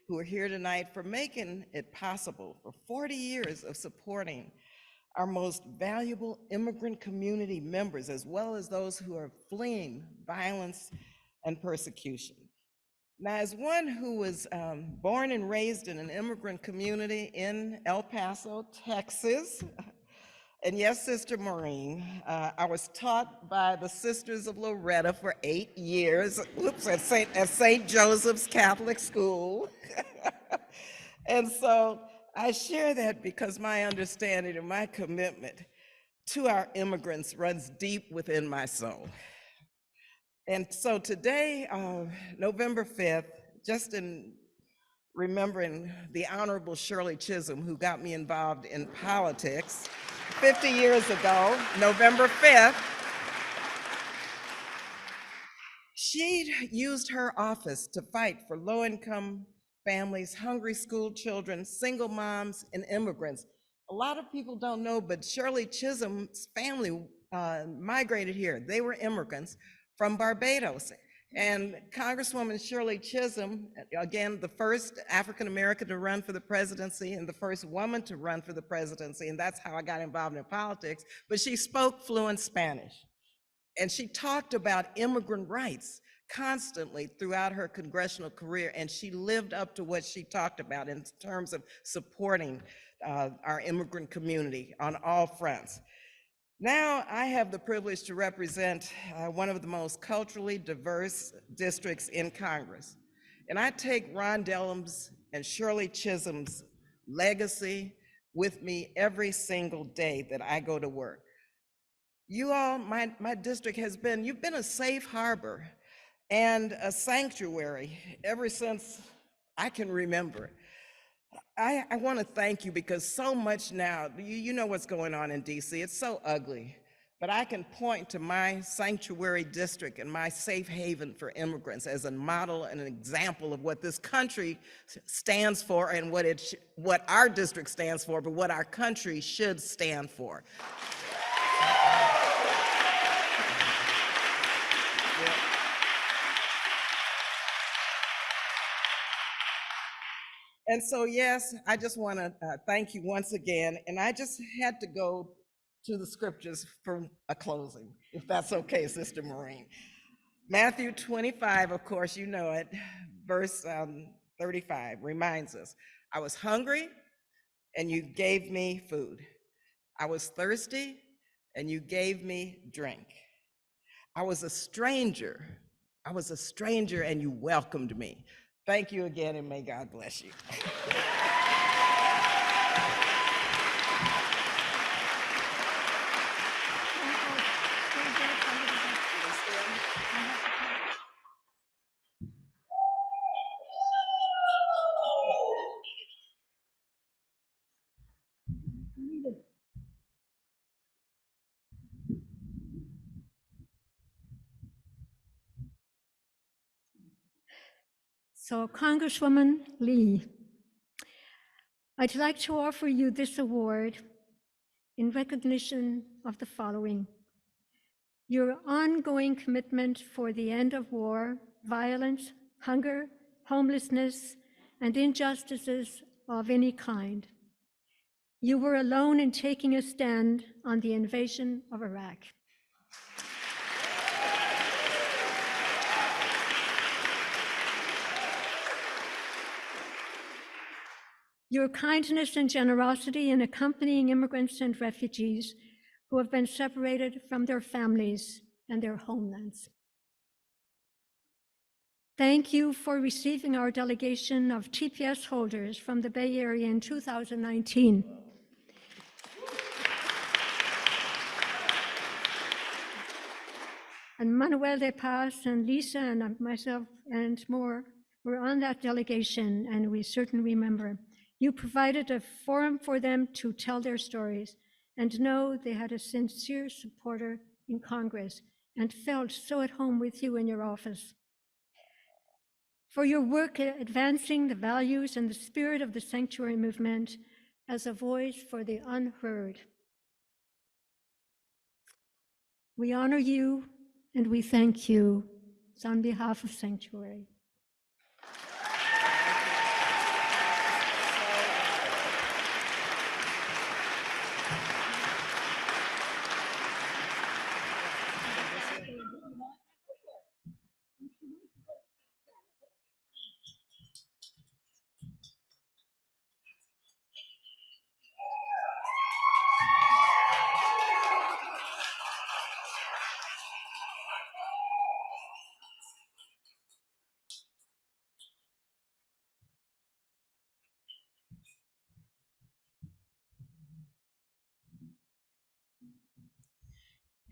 who are here tonight for making it possible for 40 years of supporting our most valuable immigrant community members, as well as those who are fleeing violence and persecution. Now, as one who was born and raised in an immigrant community in El Paso, Texas, and yes, Sister Maureen, I was taught by the Sisters of Loretta for 8 years, at St. Joseph's Catholic School. And so I share that because my understanding and my commitment to our immigrants runs deep within my soul. And so today, November 5th, just in remembering the Honorable Shirley Chisholm, who got me involved in politics 50 years ago, November 5th, she used her office to fight for low-income families, hungry school children, single moms, and immigrants. A lot of people don't know, but Shirley Chisholm's family migrated here. They were immigrants from Barbados. And Congresswoman Shirley Chisholm, again, the first African-American to run for the presidency and the first woman to run for the presidency, and that's how I got involved in politics, but she spoke fluent Spanish. And she talked about immigrant rights constantly throughout her congressional career, and she lived up to what she talked about in terms of supporting our immigrant community on all fronts. Now I have the privilege to represent one of the most culturally diverse districts in Congress. And I take Ron Dellum's and Shirley Chisholm's legacy with me every single day that I go to work. You all, my district has been, you've been a safe harbor and a sanctuary ever since I can remember. I want to thank you because so much now, you know what's going on in DC, it's so ugly, but I can point to my sanctuary district and my safe haven for immigrants as a model and an example of what this country stands for and what our district stands for, but what our country should stand for. And so, yes, I just want to thank you once again. And I just had to go to the scriptures for a closing, if that's okay, Sister Maureen. Matthew 25, of course, you know it, verse 35 reminds us, I was hungry and you gave me food. I was thirsty and you gave me drink. I was a stranger and you welcomed me. Thank you again, and may God bless you. So, Congresswoman Lee, I'd like to offer you this award in recognition of the following: your ongoing commitment for the end of war, violence, hunger, homelessness, and injustices of any kind. You were alone in taking a stand on the invasion of Iraq. Your kindness and generosity in accompanying immigrants and refugees who have been separated from their families and their homelands. Thank you for receiving our delegation of TPS holders from the Bay Area in 2019. And Manuel de Paz and Lisa and myself and more were on that delegation, and we certainly remember. You provided a forum for them to tell their stories, and know they had a sincere supporter in Congress and felt so at home with you in your office. For your work at advancing the values and the spirit of the sanctuary movement as a voice for the unheard. We honor you and we thank you on behalf of Sanctuary.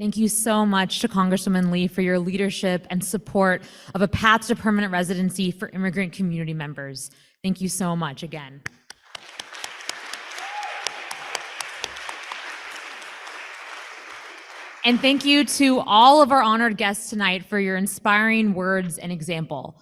Thank you so much to Congresswoman Lee for your leadership and support of a path to permanent residency for immigrant community members. Thank you so much again. And thank you to all of our honored guests tonight for your inspiring words and example.